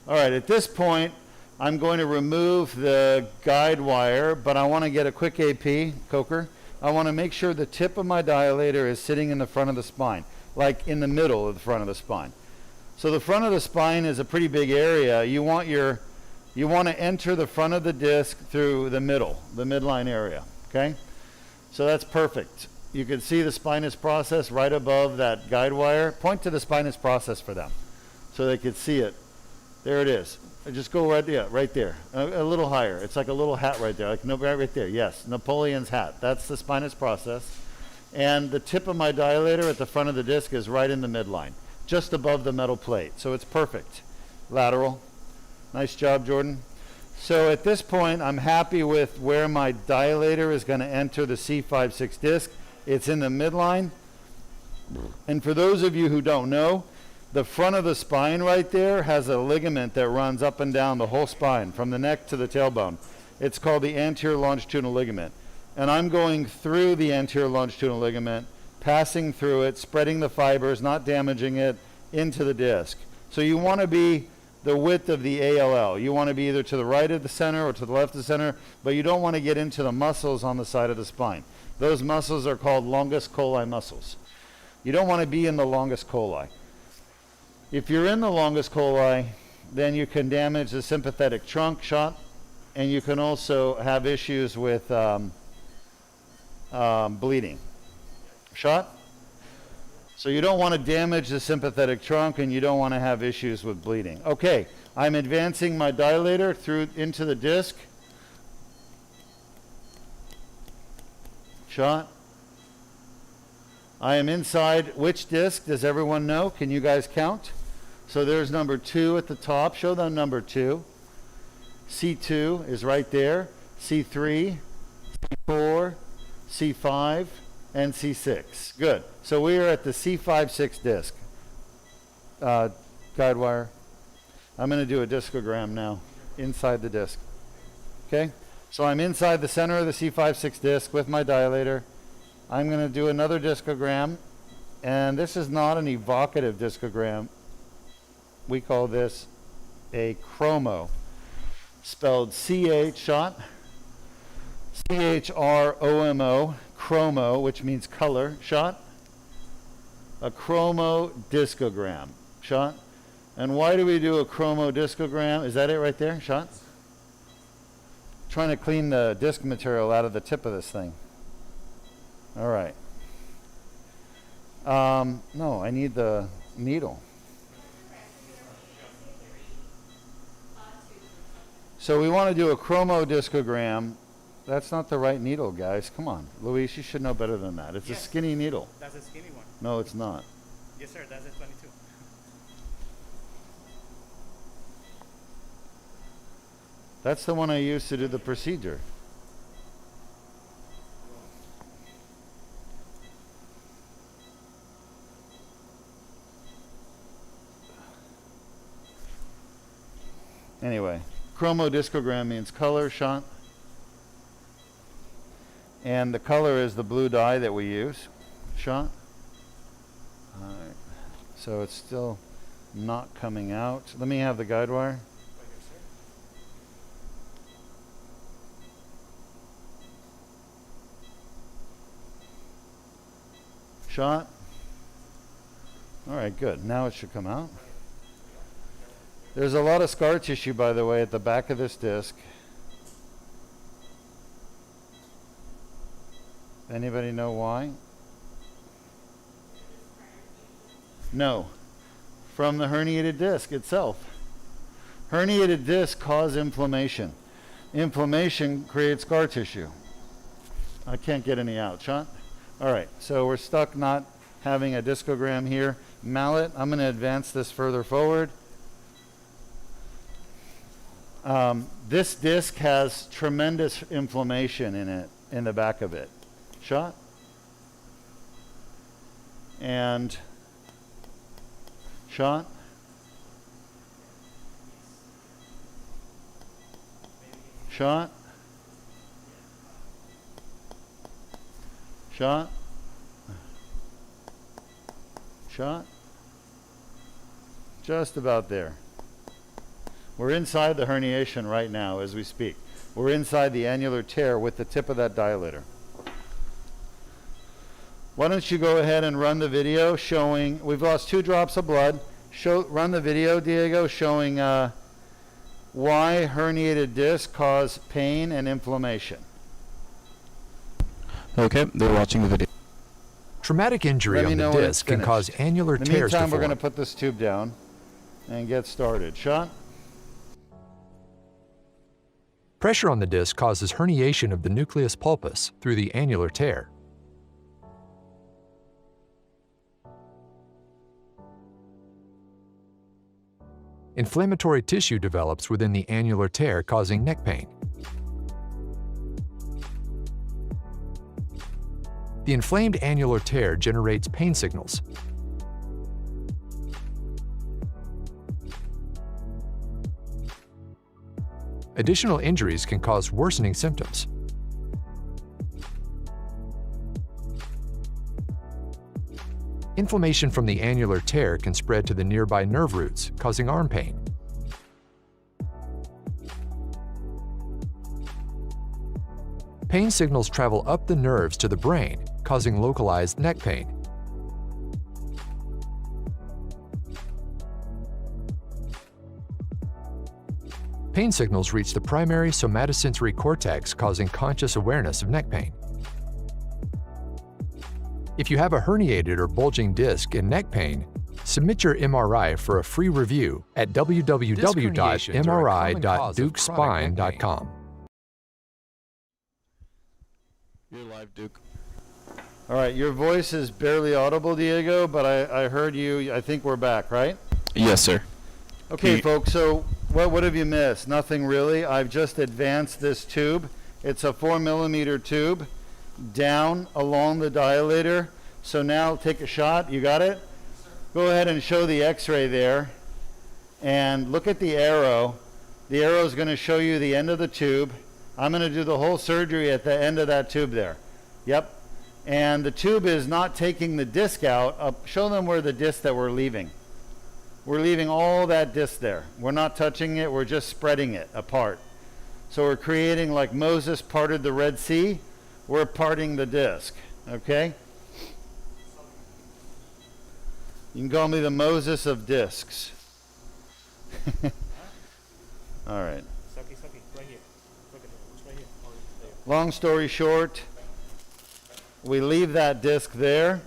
B: All right, at this point, I'm going to remove the guide wire, but I want to get a quick AP, Coker. I want to make sure the tip of my dilator is sitting in the front of the spine, like in the middle of the front of the spine. So the front of the spine is a pretty big area. You want to enter the front of the disc through the middle, the midline area, okay? So that's perfect. You can see the spinous process right above that guide wire. Point to the spinous process for them so they could see it. There it is. Just go right there, a little higher. It's like a little hat right there, like right there. Yes, Napoleon's hat. That's the spinous process. And the tip of my dilator at the front of the disc is right in the midline, just above the metal plate. So it's perfect. Lateral. Nice job, Jordan. So at this point, I'm happy with where my dilator is going to enter the C5-6 disc. It's in the midline. And for those of you who don't know, the front of the spine right there has a ligament that runs up and down the whole spine, from the neck to the tailbone. It's called the anterior longitudinal ligament. And I'm going through the anterior longitudinal ligament, passing through it, spreading the fibers, not damaging it, into the disc. So you want to be the width of the ALL. You want to be either to the right of the center or to the left of the center, but you don't want to get into the muscles on the side of the spine. Those muscles are called longus colli muscles. You don't want to be in the longus colli. If you're in the longus colli, then you can damage the sympathetic trunk, shot, and you can also have issues with bleeding. Shot? So you don't want to damage the sympathetic trunk, and you don't want to have issues with bleeding. Okay, I'm advancing my dilator through into the disc. Shot. I am inside which disc? Does everyone know? Can you guys count? So there's number 2 at the top. Show them number 2. C2 is right there. C3, C4, C5, and C6. Good. So we are at the C5-6 disc. Guide wire. I'm going to do a discogram now inside the disc. Okay? So I'm inside the center of the C5-6 disc with my dilator. I'm going to do another discogram. And this is not an evocative discogram. We call this a chromo, spelled CH, shot, CHROMO, chromo, which means color, shot, a chromo discogram, shot. And why do we do a chromo discogram? Is that it right there, shot? Trying to clean the disc material out of the tip of this thing. All right. No, I need the needle. So we want to do a chromo discogram. That's not the right needle, guys. Come on. Luis, you should know better than that. It's a skinny needle.
M: That's a skinny one.
B: No, it's not.
M: Yes, sir. That's a 22.
B: That's the one I used to do the procedure. Anyway, chromo discogram means color, shot. And the color is the blue dye that we use, shot. All right. So it's still not coming out. Let me have the guide wire. Shot. All right, good. Now it should come out. There's a lot of scar tissue, by the way, at the back of this disc. Anybody know why? No. From the herniated disc itself. Herniated discs cause inflammation. Inflammation creates scar tissue. I can't get any out. Shot? All right, so we're stuck not having a discogram here. Mallet, I'm going to advance this further forward. This disc has tremendous inflammation in it, in the back of it. Shot? And shot? Shot? Shot? Shot? Just about there. We're inside the herniation right now as we speak. We're inside the annular tear with the tip of that dilator. Why don't you go ahead and run the video showing, we've lost 2 drops of blood. Run the video, Diego, showing why herniated discs cause pain and inflammation.
N: Okay, they're watching the video.
O: Traumatic injury on the disc can cause annular tears to form.
B: In the meantime, we're going to put this tube down and get started. Shot?
O: Pressure on the disc causes herniation of the nucleus pulpus through the annular tear. Inflammatory tissue develops within the annular tear, causing neck pain. The inflamed annular tear generates pain signals. Additional injuries can cause worsening symptoms. Inflammation from the annular tear can spread to the nearby nerve roots, causing arm pain. Pain signals travel up the nerves to the brain, causing localized neck pain. Pain signals reach the primary somatosensory cortex, causing conscious awareness of neck pain. If you have a herniated or bulging disc and neck pain, submit your MRI for a free review at www.mri.deukspine.com.
N: You're live, Deuk.
B: All right, your voice is barely audible, Diego, but I heard you. I think we're back, right?
N: Yes, sir.
B: Okay, folks, so what have you missed? Nothing really. I've just advanced this tube. It's a 4mm tube down along the dilator. So now take a shot. You got it? Go ahead and show the x-ray there. And look at the arrow. The arrow is going to show you the end of the tube. I'm going to do the whole surgery at the end of that tube there. Yep. And the tube is not taking the disc out. Show them where the disc that we're leaving. We're leaving all that disc there. We're not touching it. We're just spreading it apart. So we're creating, like Moses parted the Red Sea, we're parting the disc. Okay? You can call me the Moses of discs. All right.
M: Right here. Look at it. It's right here.
B: Long story short, we leave that disc there.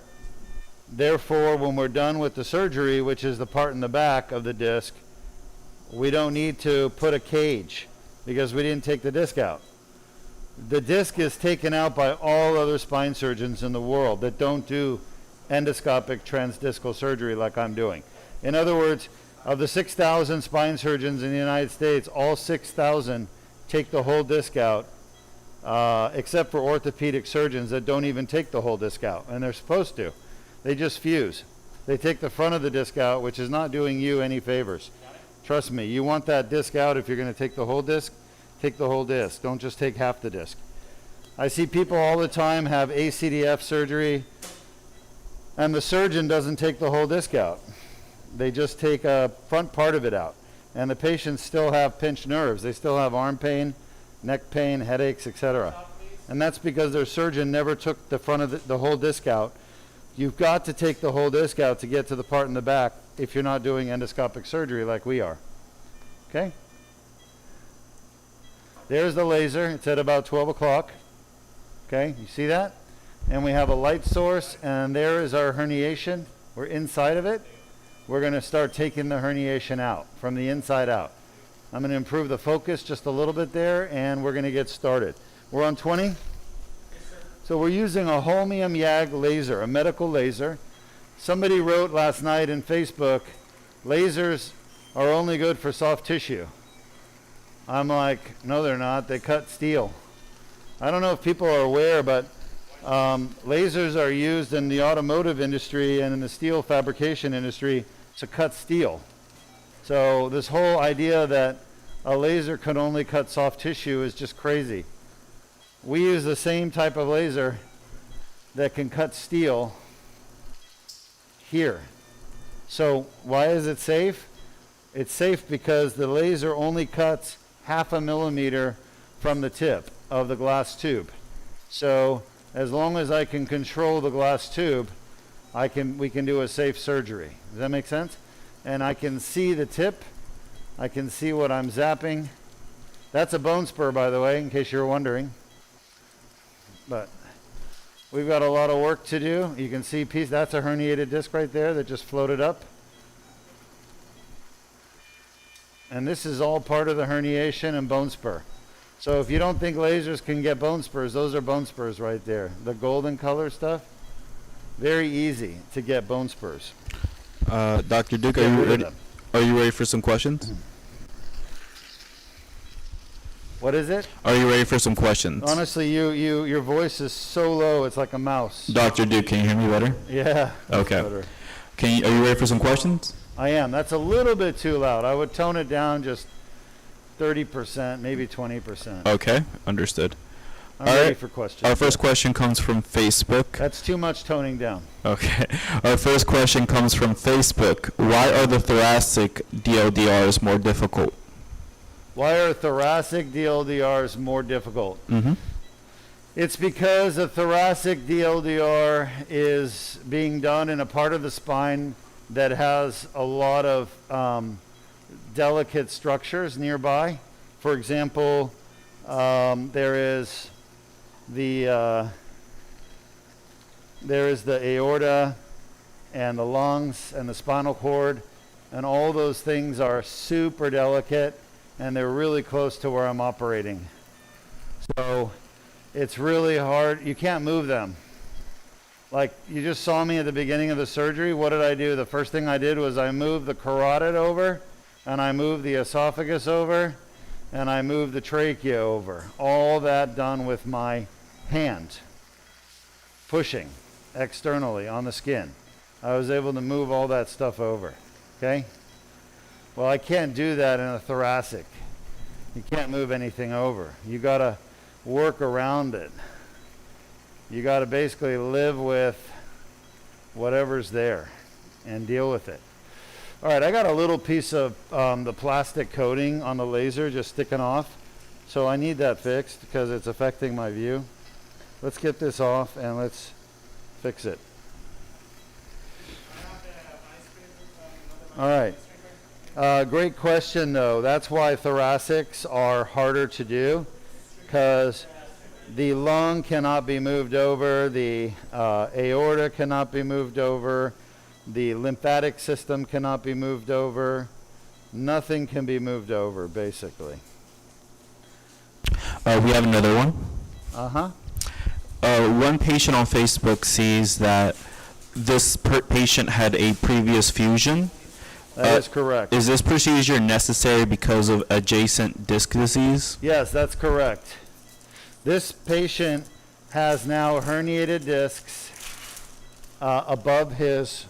B: Therefore, when we're done with the surgery, which is the part in the back of the disc, we don't need to put a cage because we didn't take the disc out. The disc is taken out by all other spine surgeons in the world that don't do endoscopic transdiscal surgery like I'm doing. In other words, of the 6,000 spine surgeons in the United States, all 6,000 take the whole disc out, except for orthopedic surgeons that don't even take the whole disc out, and they're supposed to. They just fuse. They take the front of the disc out, which is not doing you any favors. Trust me, you want that disc out. If you're going to take the whole disc, take the whole disc. Don't just take half the disc. I see people all the time have ACDF surgery, and the surgeon doesn't take the whole disc out. They just take a front part of it out. And the patients still have pinched nerves. They still have arm pain, neck pain, headaches, etc. And that's because their surgeon never took the front of the whole disc out You've got to take the whole disc out to get to the part in the back if you're not doing endoscopic surgery like we are. Okay? There's the laser. It's at about 12 o'clock. Okay, you see that? And we have a light source, and there is our herniation. We're inside of it. We're going to start taking the herniation out from the inside out. I'm going to improve the focus just a little bit there, and we're going to get started. We're on 20? Yes, sir. So we're using a holmium YAG laser, a medical laser. Somebody wrote last night in Facebook, lasers are only good for soft tissue. I'm like, no, they're not. They cut steel. I don't know if people are aware, but lasers are used in the automotive industry and in the steel fabrication industry to cut steel. So this whole idea that a laser could only cut soft tissue is just crazy. We use the same type of laser that can cut steel here. So why is it safe? It's safe because the laser only cuts 0.5 millimeter from the tip of the glass tube. So as long as I can control the glass tube, we can do a safe surgery. Does that make sense? And I can see the tip. I can see what I'm zapping. That's a bone spur, by the way, in case you're wondering. But we've got a lot of work to do. You can see that's a herniated disc right there that just floated up. And this is all part of the herniation and bone spur. So if you don't think lasers can get bone spurs, those are bone spurs right there. The golden color stuff, very easy to get bone spurs.
N: Dr. Deuk, are you ready for some questions?
B: What is it?
N: Are you ready for some questions?
B: Honestly, your voice is so low, it's like a mouse.
N: Dr. Deuk, can you hear me better?
B: Yeah.
N: Okay.
B: Better.
N: Are you ready for some questions?
B: I am. That's a little bit too loud. I would tone it down just 30%, maybe 20%.
N: Okay, understood.
B: I'm ready for questions.
N: Our first question comes from Facebook.
B: That's too much toning down.
N: Okay. Our first question comes from Facebook. Why are the thoracic DLDRs more difficult?
B: Why are thoracic DLDRs more difficult?
N: Mm-hmm.
B: It's because a thoracic DLDR is being done in a part of the spine that has a lot of delicate structures nearby. For example, there is the aorta and the lungs and the spinal cord, and all those things are super delicate, and they're really close to where I'm operating. So it's really hard. You can't move them. Like, you just saw me at the beginning of the surgery. What did I do? The first thing I did was I moved the carotid over, and I moved the esophagus over, and I moved the trachea over. All that done with my hand, pushing externally on the skin. I was able to move all that stuff over, okay? Well, I can't do that in a thoracic. You can't move anything over. You gotta work around it. You got to basically live with whatever's there and deal with it. All right, I got a little piece of the plastic coating on the laser just sticking off. So I need that fixed because it's affecting my view. Let's get this off and let's fix it. All right. Great question, though. That's why thoracics are harder to do, because the lung cannot be moved over, the aorta cannot be moved over, the lymphatic system cannot be moved over. Nothing can be moved over, basically.
N: We have another one.
B: Uh-huh.
N: One patient on Facebook sees that this patient had a previous fusion.
B: That is correct.
N: Is this procedure necessary because of adjacent disc disease?
B: Yes, that's correct. This patient has now herniated discs above his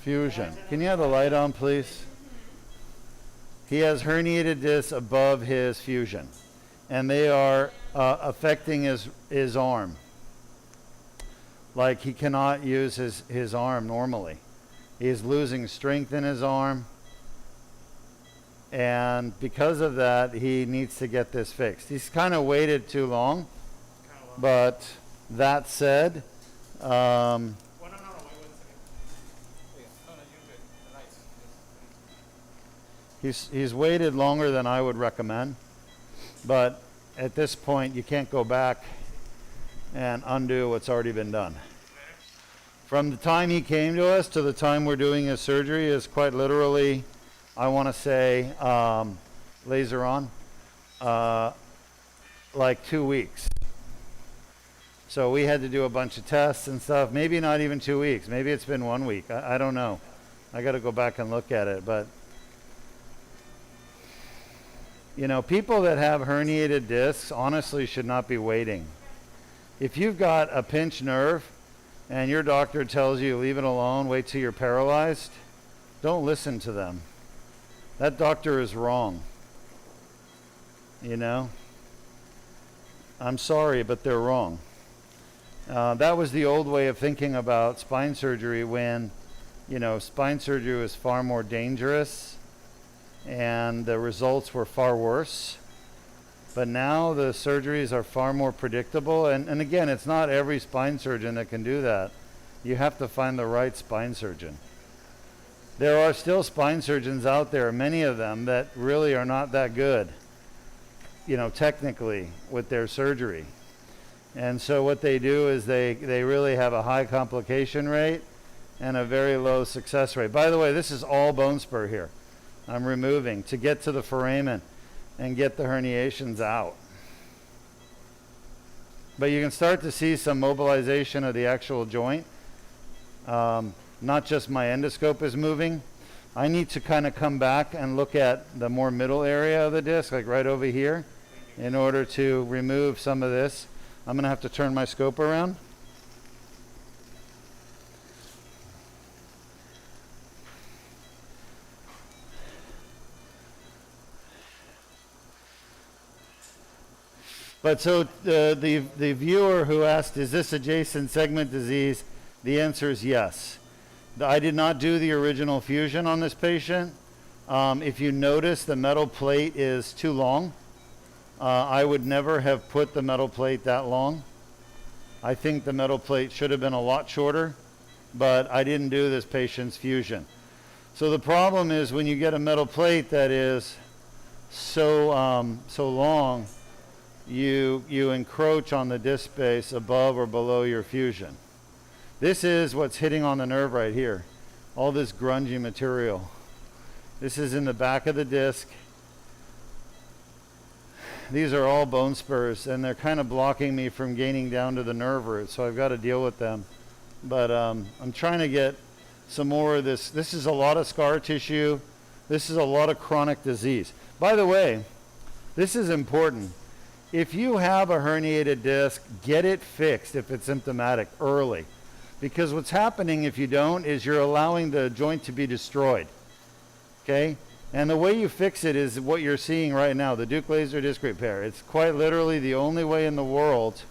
B: fusion. Can you have the light on, please? He has herniated discs above his fusion, and they are affecting his arm. Like, he cannot use his arm normally. He's losing strength in his arm. And because of that, he needs to get this fixed. He's kind of waited too long. But that said, He's waited longer than I would recommend, but at this point you can't go back and undo what's already been done. From the time he came to us to the time we're doing his surgery is quite literally, I want to say, laser on, like 2 weeks. So we had to do a bunch of tests and stuff, maybe not even 2 weeks, maybe it's been 1 week, I don't know. I got to go back and look at it, but you know, people that have herniated discs honestly should not be waiting. If you've got a pinched nerve and your doctor tells you leave it alone, wait till you're paralyzed, don't listen to them. That doctor is wrong. You know? I'm sorry, but they're wrong. That was the old way of thinking about spine surgery when, you know, spine surgery was far more dangerous and the results were far worse. But now the surgeries are far more predictable. And again, it's not every spine surgeon that can do that. You have to find the right spine surgeon. There are still spine surgeons out there, many of them, that really are not that good, you know, technically with their surgery. And so what they do is they really have a high complication rate and a very low success rate. By the way, this is all bone spur here. I'm removing to get to the foramen and get the herniations out. But you can start to see some mobilization of the actual joint. Not just my endoscope is moving. I need to kind of come back and look at the more middle area of the disc, like right over here, in order to remove some of this. I'm going to have to turn my scope around. But so the viewer who asked, is this adjacent segment disease? The answer is yes. I did not do the original fusion on this patient. If you notice, the metal plate is too long. I would never have put the metal plate that long. I think the metal plate should have been a lot shorter, but I didn't do this patient's fusion. So the problem is when you get a metal plate that is so long, you encroach on the disc space above or below your fusion. This is what's hitting on the nerve right here. All this grungy material. This is in the back of the disc. These are all bone spurs and they're kind of blocking me from gaining down to the nerve root, so I've got to deal with them. But I'm trying to get some more of this. This is a lot of scar tissue. This is a lot of chronic disease. By the way, this is important. If you have a herniated disc, get it fixed if it's symptomatic early. Because what's happening if you don't is you're allowing the joint to be destroyed. Okay? And the way you fix it is what you're seeing right now, the Deuk laser disc repair. It's quite literally the only way in the world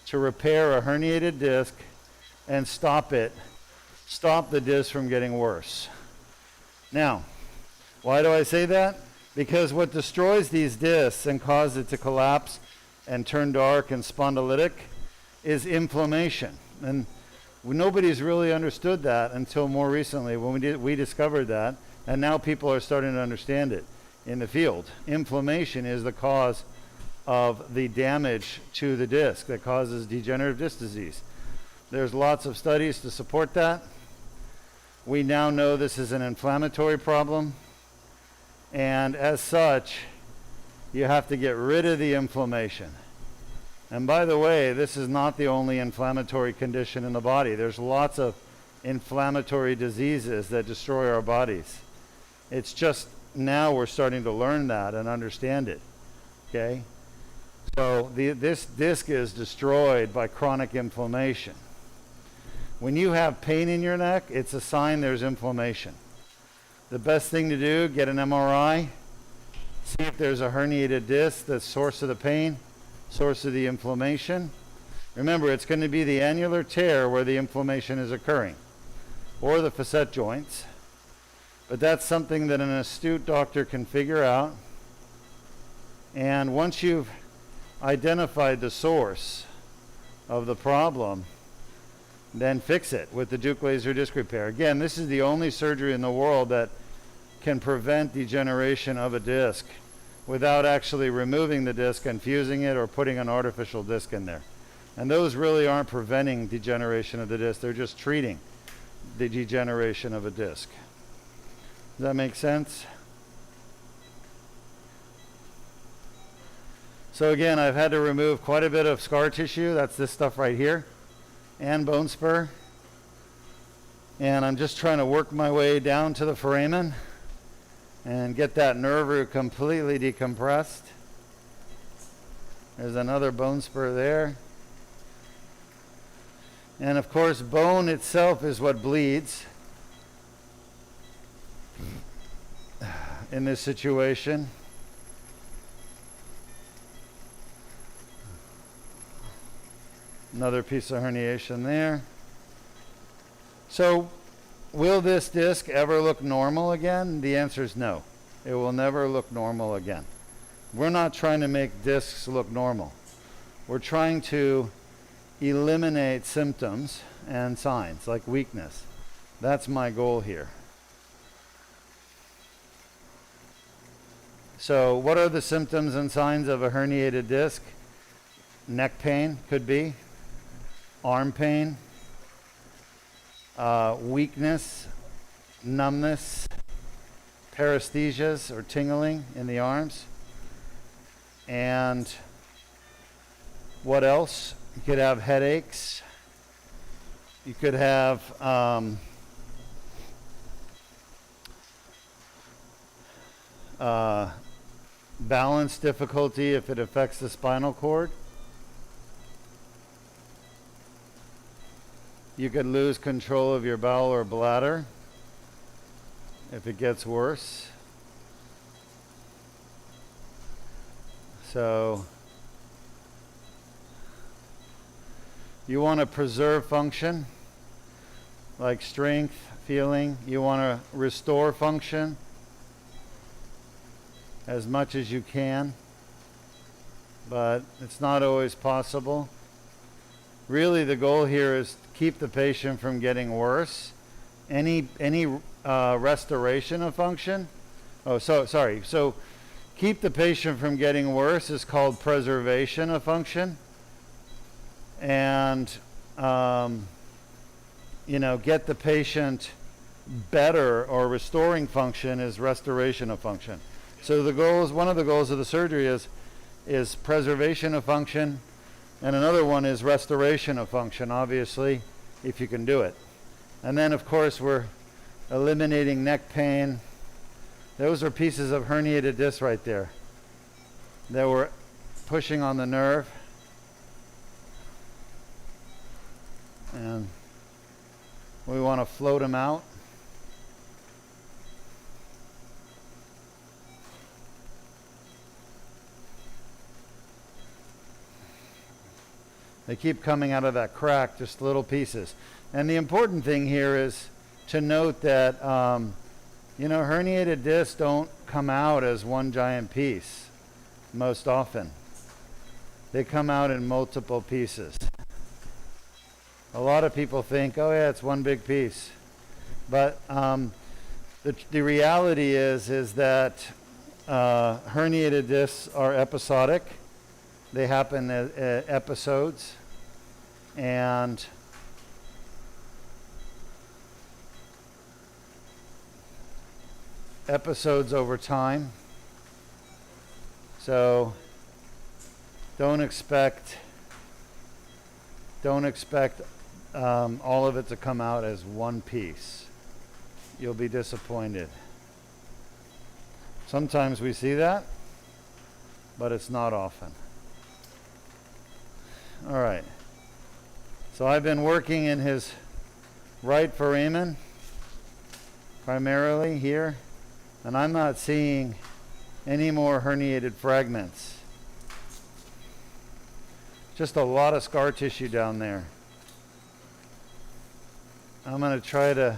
B: to repair a herniated disc and stop the disc from getting worse. Now, why do I say that? Because what destroys these discs and causes it to collapse and turn dark and spondylitic is inflammation. And nobody's really understood that until more recently when we discovered that, and now people are starting to understand it in the field. Inflammation is the cause of the damage to the disc that causes degenerative disc disease. There's lots of studies to support that. We now know this is an inflammatory problem. And as such, you have to get rid of the inflammation. And by the way, this is not the only inflammatory condition in the body. There's lots of inflammatory diseases that destroy our bodies. It's just now we're starting to learn that and understand it. Okay? So this disc is destroyed by chronic inflammation. When you have pain in your neck, it's a sign there's inflammation. The best thing to do, get an MRI, see if there's a herniated disc, the source of the pain, source of the inflammation. Remember, it's going to be the annular tear where the inflammation is occurring, or the facet joints. But that's something that an astute doctor can figure out. And once you've identified the source of the problem, then fix it with the Deuk laser disc repair. Again, this is the only surgery in the world that can prevent degeneration of a disc without actually removing the disc and fusing it or putting an artificial disc in there. And those really aren't preventing degeneration of the disc, they're just treating the degeneration of a disc. Does that make sense? So again, I've had to remove quite a bit of scar tissue. That's this stuff right here, and bone spur. And I'm just trying to work my way down to the foramen and get that nerve root completely decompressed. There's another bone spur there. And of course, bone itself is what bleeds in this situation. Another piece of herniation there. So, will this disc ever look normal again? The answer is no. It will never look normal again. We're not trying to make discs look normal. We're trying to eliminate symptoms and signs like weakness. That's my goal here. So, what are the symptoms and signs of a herniated disc? Neck pain could be. Arm pain, weakness, numbness, paresthesias or tingling in the arms. And what else? You could have headaches. You could have balance difficulty if it affects the spinal cord. You could lose control of your bowel or bladder if it gets worse. So you want to preserve function, like strength, feeling. You want to restore function as much as you can, but it's not always possible. Really, the goal here is to keep the patient from getting worse. Any restoration of function. So keep the patient from getting worse is called preservation of function. And get the patient better or restoring function is restoration of function. So one of the goals of the surgery is preservation of function. And another one is restoration of function, obviously, if you can do it. And then, of course, we're eliminating neck pain. Those are pieces of herniated disc right there that were pushing on the nerve. And we want to float them out. They keep coming out of that crack, just little pieces. And the important thing here is to note that, herniated discs don't come out as one giant piece most often. They come out in multiple pieces. A lot of people think, oh yeah, it's one big piece. But the reality is that herniated discs are episodic. They happen as episodes, and episodes over time. So don't expect all of it to come out as one piece. You'll be disappointed. Sometimes we see that, but it's not often. All right. So I've been working in his right foramen, primarily here, and I'm not seeing any more herniated fragments. Just a lot of scar tissue down there. I'm going to try to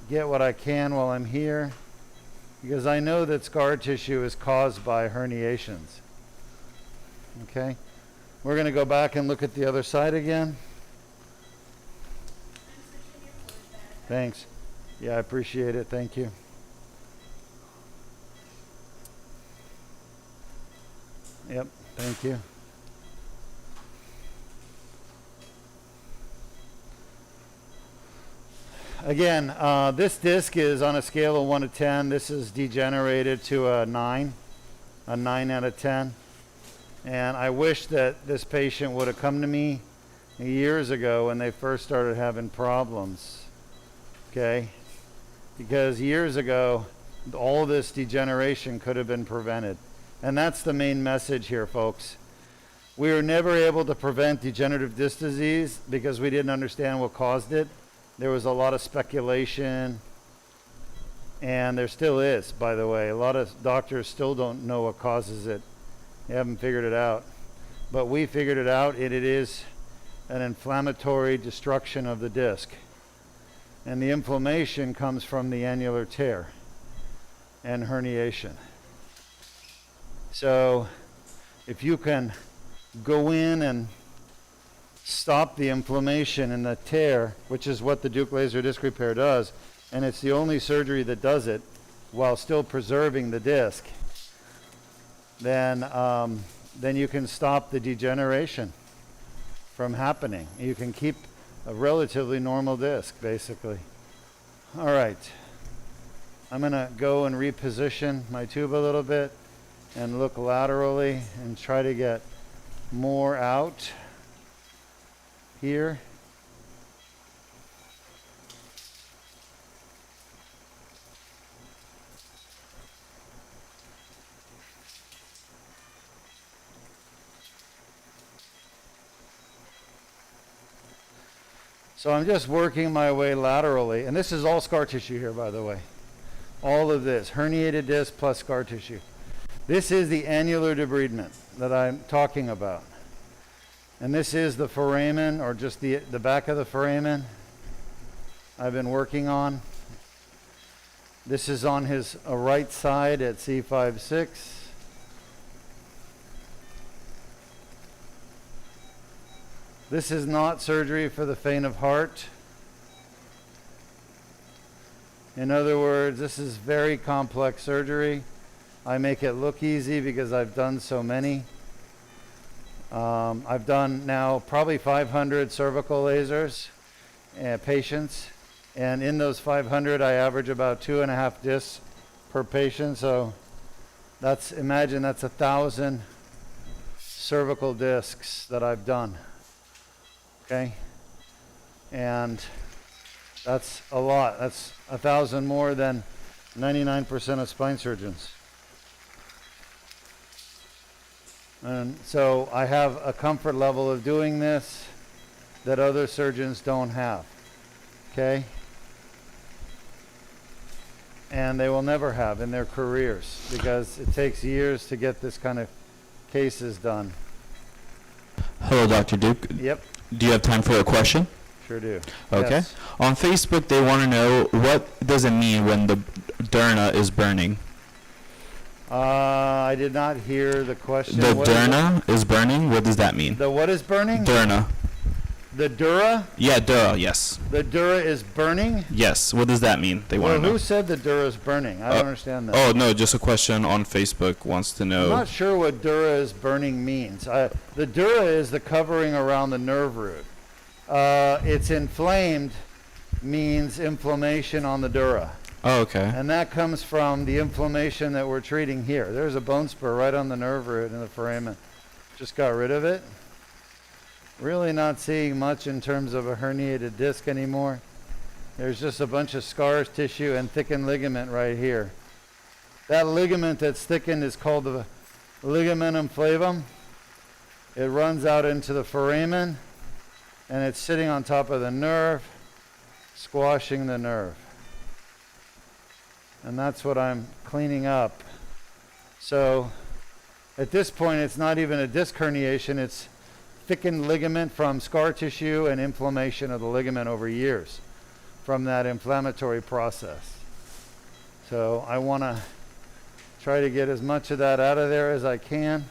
B: get what I can while I'm here, because I know that scar tissue is caused by herniations. Okay? We're going to go back and look at the other side again. Thanks. Yeah, I appreciate it. Thank you. Yep, thank you. Again, this disc is on a scale of 1 to 10. This is degenerated to a 9 out of 10. And I wish that this patient would have come to me years ago when they first started having problems. Okay? Because years ago, all this degeneration could have been prevented. And that's the main message here, folks. We were never able to prevent degenerative disc disease because we didn't understand what caused it. There was a lot of speculation, and there still is, by the way. A lot of doctors still don't know what causes it. They haven't figured it out. But we figured it out, and it is an inflammatory destruction of the disc. And the inflammation comes from the annular tear and herniation. So if you can go in and stop the inflammation in the tear, which is what the Deuk laser disc repair does, and it's the only surgery that does it while still preserving the disc, then you can stop the degeneration from happening. You can keep a relatively normal disc, basically. All right. I'm going to go and reposition my tube a little bit and look laterally and try to get more out here. So I'm just working my way laterally, and this is all scar tissue here, by the way. All of this, herniated disc plus scar tissue. This is the annular debridement that I'm talking about. And this is the foramen, or just the back of the foramen I've been working on. This is on his right side at C5-6. This is not surgery for the faint of heart. In other words, this is very complex surgery. I make it look easy because I've done so many. I've done now probably 500 cervical lasers patients, and in those 500 I average about 2.5 discs per patient. So that's, imagine that's 1,000 cervical discs that I've done. Okay, and that's a lot. That's 1,000 more than 99% of spine surgeons. And so I have a comfort level of doing this that other surgeons don't have. Okay? And they will never have in their careers because it takes years to get this kind of cases done.
N: Hello, Dr. Deuk.
B: Yep.
N: Do you have time for a question?
B: Sure do.
N: Okay.
B: Yes.
N: On Facebook, they want to know, what does it mean when the derna is burning?
B: I did not hear the question.
N: The
B: What
N: derna is burning? What does that mean?
B: The what is burning?
N: Derna.
B: The dura?
N: Yeah, dura, yes.
B: The dura is burning?
N: Yes. What does that mean? They want
B: Well,
N: to know.
B: who said the dura is burning? I don't understand that.
N: Oh, no, just a question on Facebook wants to know.
B: I'm not sure what dura is burning means. The dura is the covering around the nerve root. It's inflamed means inflammation on the dura.
N: Oh, okay.
B: And that comes from the inflammation that we're treating here. There's a bone spur right on the nerve root in the foramen. Just got rid of it. Really not seeing much in terms of a herniated disc anymore. There's just a bunch of scar tissue and thickened ligament right here. That ligament that's thickened is called the ligamentum flavum. It runs out into the foramen, and it's sitting on top of the nerve, squashing the nerve. And that's what I'm cleaning up. So at this point, it's not even a disc herniation, it's thickened ligament from scar tissue and inflammation of the ligament over years from that inflammatory process. So I want to try to get as much of that out of there as I can,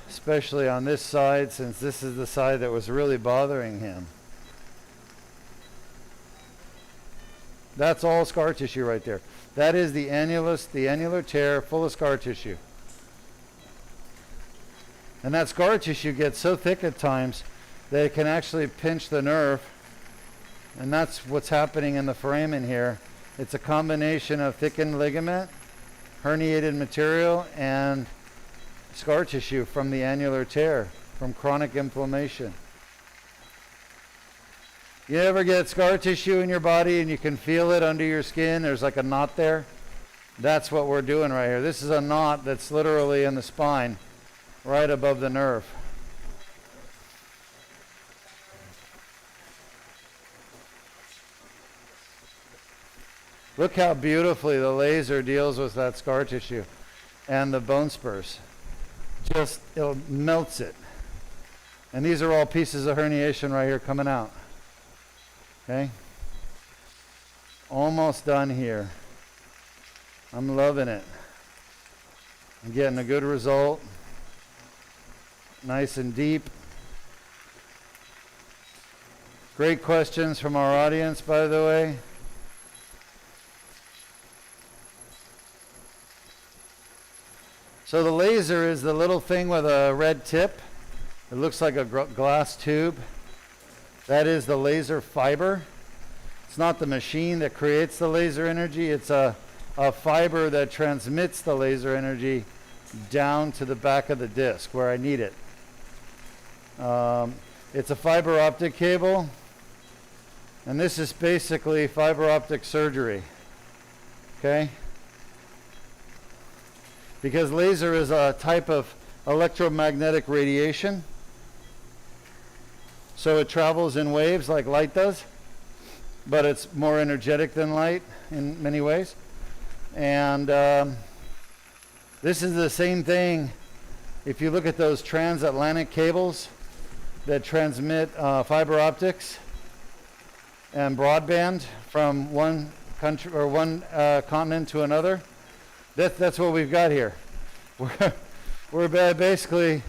B: especially on this side, since this is the side that was really bothering him. That's all scar tissue right there. That is the annulus, the annular tear full of scar tissue. And that scar tissue gets so thick at times that it can actually pinch the nerve. And that's what's happening in the foramen here. It's a combination of thickened ligament, herniated material, and scar tissue from the annular tear, from chronic inflammation. You ever get scar tissue in your body and you can feel it under your skin? There's like a knot there. That's what we're doing right here. This is a knot that's literally in the spine, right above the nerve. Look how beautifully the laser deals with that scar tissue and the bone spurs. Just, it melts it. And these are all pieces of herniation right here coming out. Okay? Almost done here. I'm loving it. I'm getting a good result. Nice and deep. Great questions from our audience, by the way. So the laser is the little thing with a red tip. It looks like a glass tube. That is the laser fiber. It's not the machine that creates the laser energy. It's a fiber that transmits the laser energy down to the back of the disc where I need it. It's a fiber optic cable. And this is basically fiber optic surgery. Okay? Because laser is a type of electromagnetic radiation. So it travels in waves like light does, but it's more energetic than light in many ways. And this is the same thing. If you look at those transatlantic cables that transmit fiber optics and broadband from one country or one continent to another, that's what we've got here. We're basically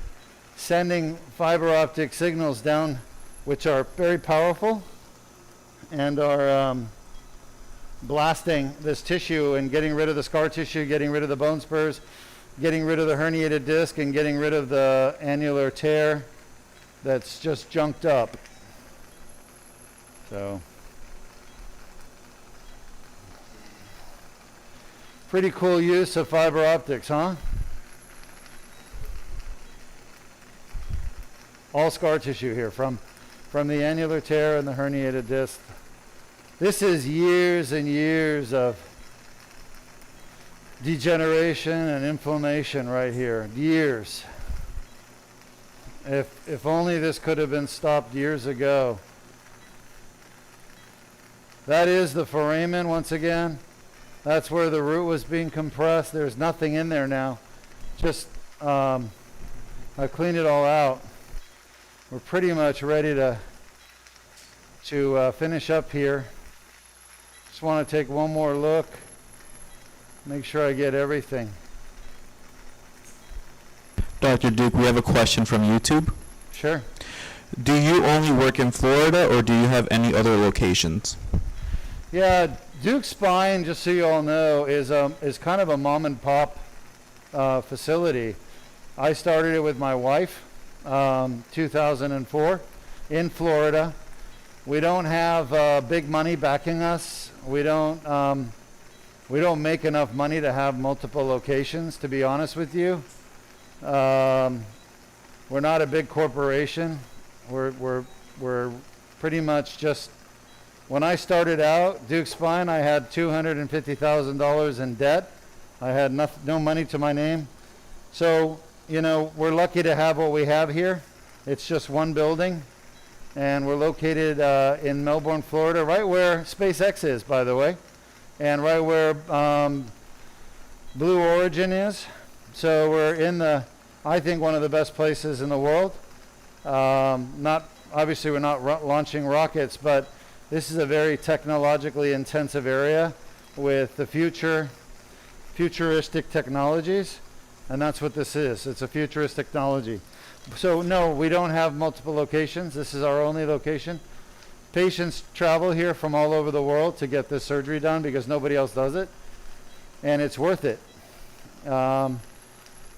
B: sending fiber optic signals down, which are very powerful and are blasting this tissue and getting rid of the scar tissue, getting rid of the bone spurs, getting rid of the herniated disc, and getting rid of the annular tear that's just junked up. So, pretty cool use of fiber optics, huh? All scar tissue here from the annular tear and the herniated disc. This is years and years of degeneration and inflammation right here. Years. If only this could have been stopped years ago. That is the foramen once again. That's where the root was being compressed. There's nothing in there now. Just I cleaned it all out. We're pretty much ready to finish up here. Just want to take one more look. Make sure I get everything.
N: Dr. Deuk, we have a question from YouTube.
B: Sure.
N: Do you only work in Florida or do you have any other locations?
B: Yeah, Deuk Spine, just so you all know, is kind of a mom and pop facility. I started it with my wife, 2004, in Florida. We don't have big money backing us. We don't make enough money to have multiple locations, to be honest with you. We're not a big corporation. We're pretty much just. When I started out, Deuk Spine, I had $250,000 in debt. I had no money to my name. So, you know, we're lucky to have what we have here. It's just one building. And we're located in Melbourne, Florida, right where SpaceX is, by the way. And right where Blue Origin is. So we're in I think, one of the best places in the world. Obviously, we're not launching rockets, but this is a very technologically intensive area with the futuristic technologies, and that's what this is. It's a futuristic technology. So no, we don't have multiple locations. This is our only location. Patients travel here from all over the world to get this surgery done because nobody else does it, and it's worth it.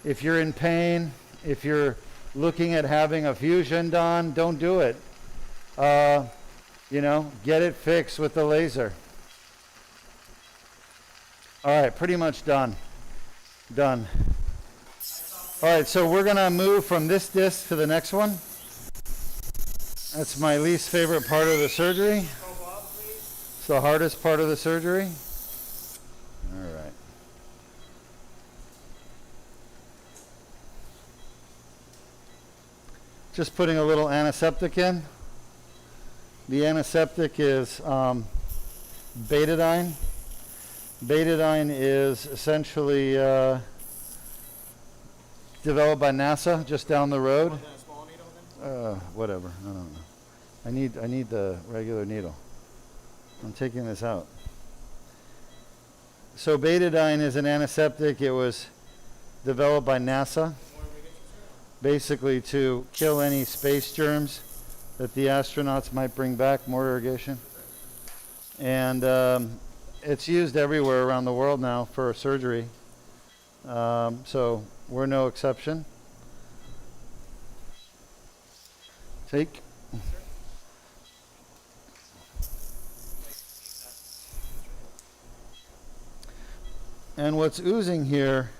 B: If you're in pain, if you're looking at having a fusion done, don't do it. You know, get it fixed with the laser. All right, pretty much done. Done. All right, so we're gonna move from this disc to the next one. That's my least favorite part of the surgery. It's the hardest part of the surgery. All right. Just putting a little antiseptic in. The antiseptic is betadine. Betadine is essentially developed by NASA just down the road. Whatever, I don't know. I need the regular needle. I'm taking this out. So betadine is an antiseptic. It was developed by NASA basically to kill any space germs that the astronauts might bring back. More irrigation. And it's used everywhere around the world now for surgery. So we're no exception. Take. And what's oozing here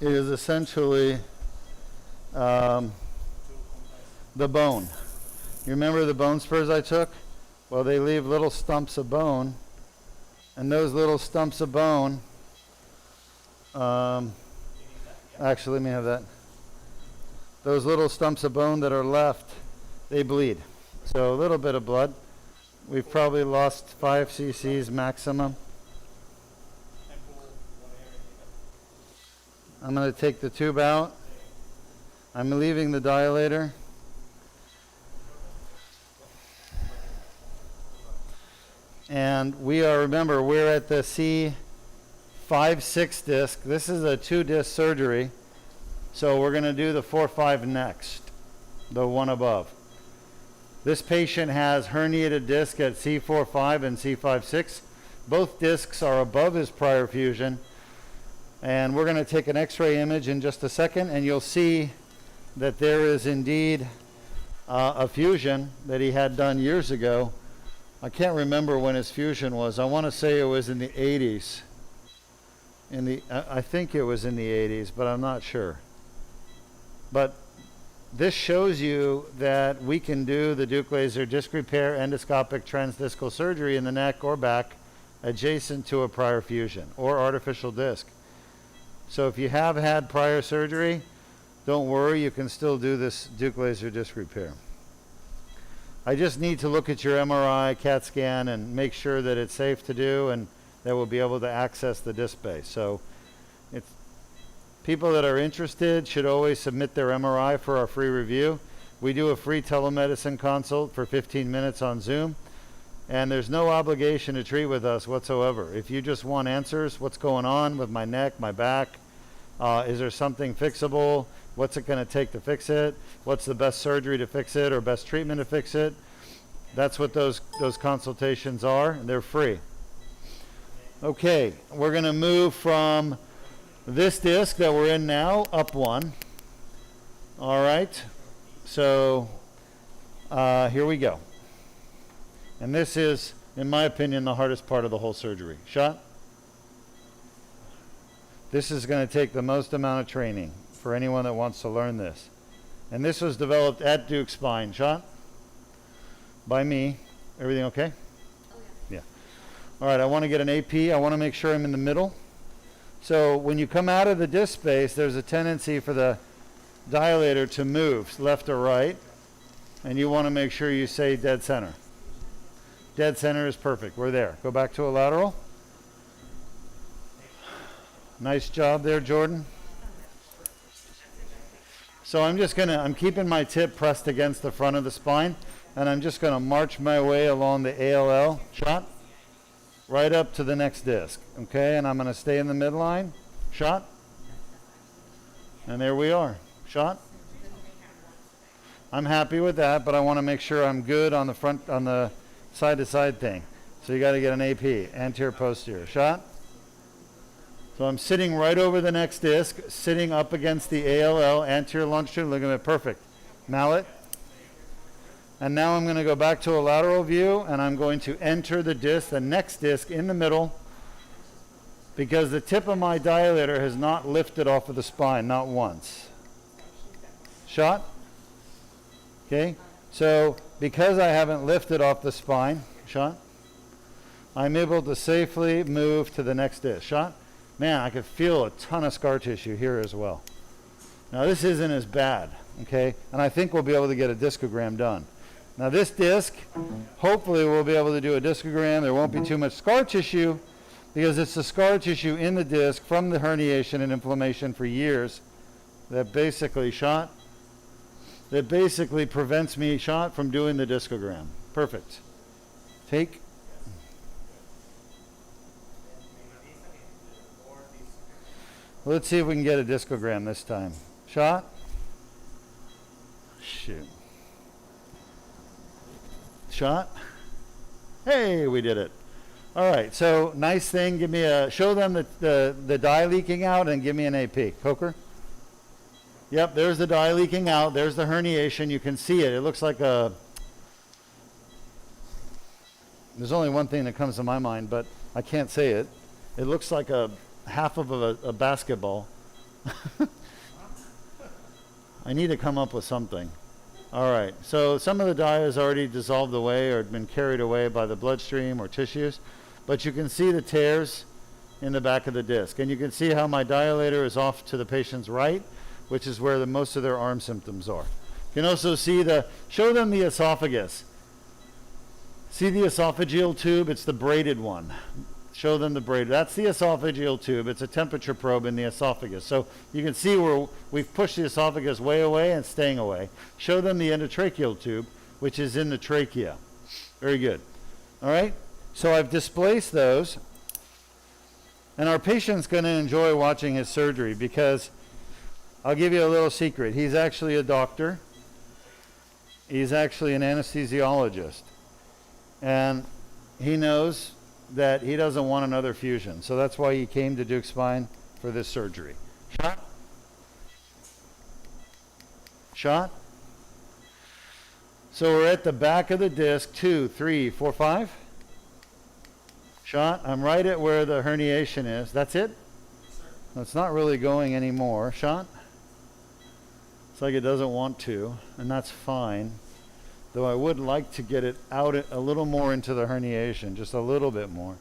B: is essentially the bone. You remember the bone spurs I took? Well, they leave little stumps of bone, and those little stumps of bone, actually, let me have that. Those little stumps of bone that are left, they bleed. So a little bit of blood. We've probably lost 5 cc's maximum. I'm going to take the tube out. I'm leaving the dilator. And we are, remember, we're at the C5-6 disc. This is a 2-disc surgery. So we're going to do the 4-5 next, the one above. This patient has herniated disc at C4-5 and C5-6. Both discs are above his prior fusion. And we're going to take an x-ray image in just a second, and you'll see that there is indeed a fusion that he had done years ago. I can't remember when his fusion was. I want to say it was in the 80s. I think it was in the 80s, but I'm not sure. But this shows you that we can do the Deuk laser disc repair endoscopic transdiscal surgery in the neck or back adjacent to a prior fusion or artificial disc. So if you have had prior surgery, don't worry, you can still do this Deuk laser disc repair. I just need to look at your MRI, CAT scan, and make sure that it's safe to do and that we'll be able to access the disc base. So it's, people that are interested should always submit their MRI for our free review. We do a free telemedicine consult for 15 minutes on Zoom, and there's no obligation to treat with us whatsoever. If you just want answers, what's going on with my neck, my back, is there something fixable? What's it going to take to fix it? What's the best surgery to fix it or best treatment to fix it? That's what those consultations are, and they're free. Okay, we're going to move from this disc that we're in now up one. All right, so here we go. And this is, in my opinion, the hardest part of the whole surgery. Shot? This is going to take the most amount of training for anyone that wants to learn this. And this was developed at Deuk Spine. Shot? By me. Everything okay? Oh, yeah. All right, I want to get an AP. I want to make sure I'm in the middle. So when you come out of the disc space, there's a tendency for the dilator to move left or right. And you want to make sure you stay dead center. Dead center is perfect. We're there. Go back to a lateral. Nice job there, Jordan. So I'm keeping my tip pressed against the front of the spine, and I'm just going to march my way along the ALL shot right up to the next disc. Okay, and I'm going to stay in the midline. Shot. And there we are. Shot. I'm happy with that, but I want to make sure I'm good on the front, on the side-to-side thing. So you got to get an AP, anterior posterior. Shot. So I'm sitting right over the next disc, sitting up against the ALL, anterior longitudinal ligament. Perfect. Mallet. And now I'm going to go back to a lateral view, and I'm going to enter the disc, the next disc in the middle, because the tip of my dilator has not lifted off of the spine, not once. Shot. Okay. So because I haven't lifted off the spine, shot, I'm able to safely move to the next disc. Shot. Man, I could feel a ton of scar tissue here as well. Now this isn't as bad, okay? And I think we'll be able to get a discogram done. Now this disc, hopefully we'll be able to do a discogram. There won't be too much scar tissue because it's the scar tissue in the disc from the herniation and inflammation for years that basically prevents me from doing the discogram. Perfect. Take. Let's see if we can get a discogram this time. Shot. Shoot. Shot. Hey, we did it. All right, so nice thing. Give me show them the dye leaking out and give me an AP. Coker. Yep, there's the dye leaking out. There's the herniation. You can see it. It looks like a, there's only one thing that comes to my mind, but I can't say it. It looks like a half of a basketball. I need to come up with something. All right, so some of the dye has already dissolved away or been carried away by the bloodstream or tissues, but you can see the tears in the back of the disc. And you can see how my dilator is off to the patient's right, which is where most of their arm symptoms are. You can also see show them the esophagus. See the esophageal tube? It's the braided one. Show them the braided. That's the esophageal tube. It's a temperature probe in the esophagus. So you can see where we've pushed the esophagus way away and staying away. Show them the endotracheal tube, which is in the trachea. Very good. All right? So I've displaced those. And our patient's going to enjoy watching his surgery because I'll give you a little secret. He's actually a doctor. He's actually an anesthesiologist. And he knows that he doesn't want another fusion. So that's why he came to Deuk Spine for this surgery. Shot. Shot. So we're at the back of the disc, 2, 3, 4, 5. Shot. I'm right at where the herniation is. That's it? It's not really going anymore. Shot. It's like it doesn't want to, and that's fine. Though I would like to get it out a little more into the herniation, just a little bit more.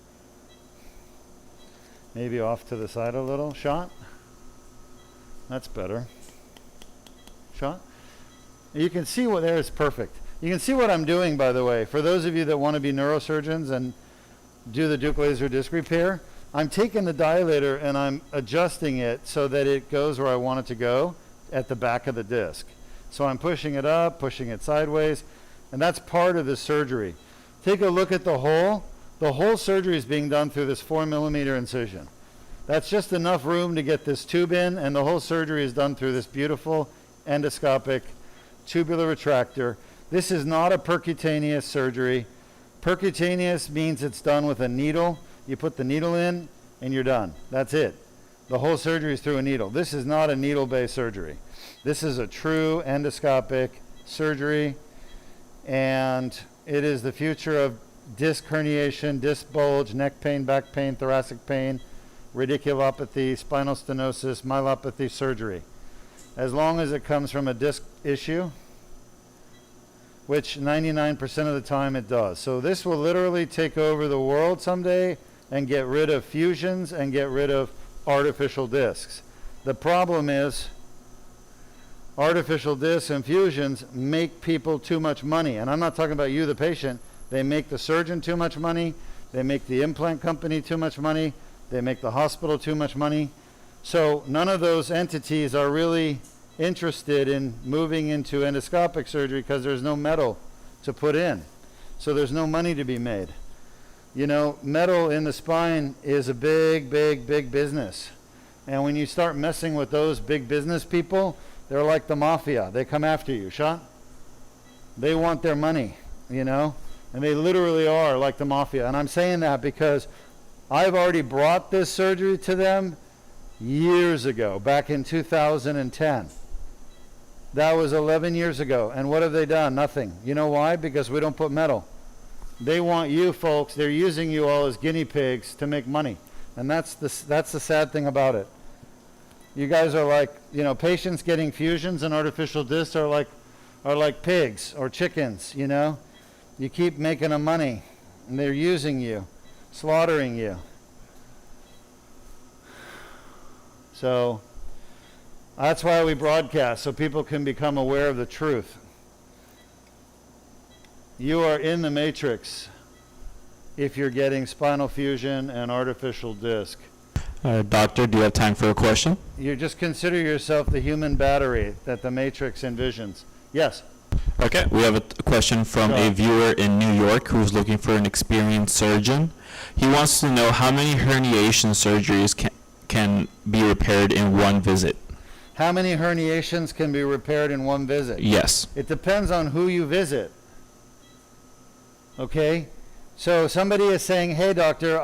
B: Maybe off to the side a little. Shot. That's better. Shot. You can see what there is perfect. You can see what I'm doing, by the way. For those of you that want to be neurosurgeons and do the Deuk laser disc repair, I'm taking the dilator and I'm adjusting it so that it goes where I want it to go at the back of the disc. So I'm pushing it up, pushing it sideways. And that's part of the surgery. Take a look at the hole. The whole surgery is being done through this 4mm incision. That's just enough room to get this tube in, and the whole surgery is done through this beautiful endoscopic tubular retractor. This is not a percutaneous surgery. Percutaneous means it's done with a needle. You put the needle in, and you're done. That's it. The whole surgery is through a needle. This is not a needle-based surgery. This is a true endoscopic surgery. And it is the future of disc herniation, disc bulge, neck pain, back pain, thoracic pain, radiculopathy, spinal stenosis, myelopathy surgery. As long as it comes from a disc issue, which 99% of the time it does. So this will literally take over the world someday and get rid of fusions and get rid of artificial discs. The problem is artificial discs and fusions make people too much money. And I'm not talking about you, the patient. They make the surgeon too much money. They make the implant company too much money. They make the hospital too much money. So none of those entities are really interested in moving into endoscopic surgery because there's no metal to put in. So there's no money to be made. You know, metal in the spine is a big, big, big business. And when you start messing with those big business people, they're like the mafia. They come after you. Shot? They want their money, you know? And they literally are like the mafia. And I'm saying that because I've already brought this surgery to them years ago, back in 2010. That was 11 years ago. And what have they done? Nothing. You know why? Because we don't put metal. They want you folks, they're using you all as guinea pigs to make money. And that's the sad thing about it. You guys are like, you know, patients getting fusions and artificial discs are like pigs or chickens, you know. You keep making them money and they're using you, slaughtering you. So that's why we broadcast, so people can become aware of the truth. You are in the matrix if you're getting spinal fusion and artificial disc.
N: Doctor, do you have time for a question?
B: You just consider yourself the human battery that the matrix envisions. Yes?
N: Okay, we have a question from a viewer in New York who's looking for an experienced surgeon. He wants to know how many herniation surgeries can be repaired in one visit.
B: How many herniations can be repaired in one visit?
N: Yes.
B: It depends on who you visit. Okay? So somebody is saying, hey doctor,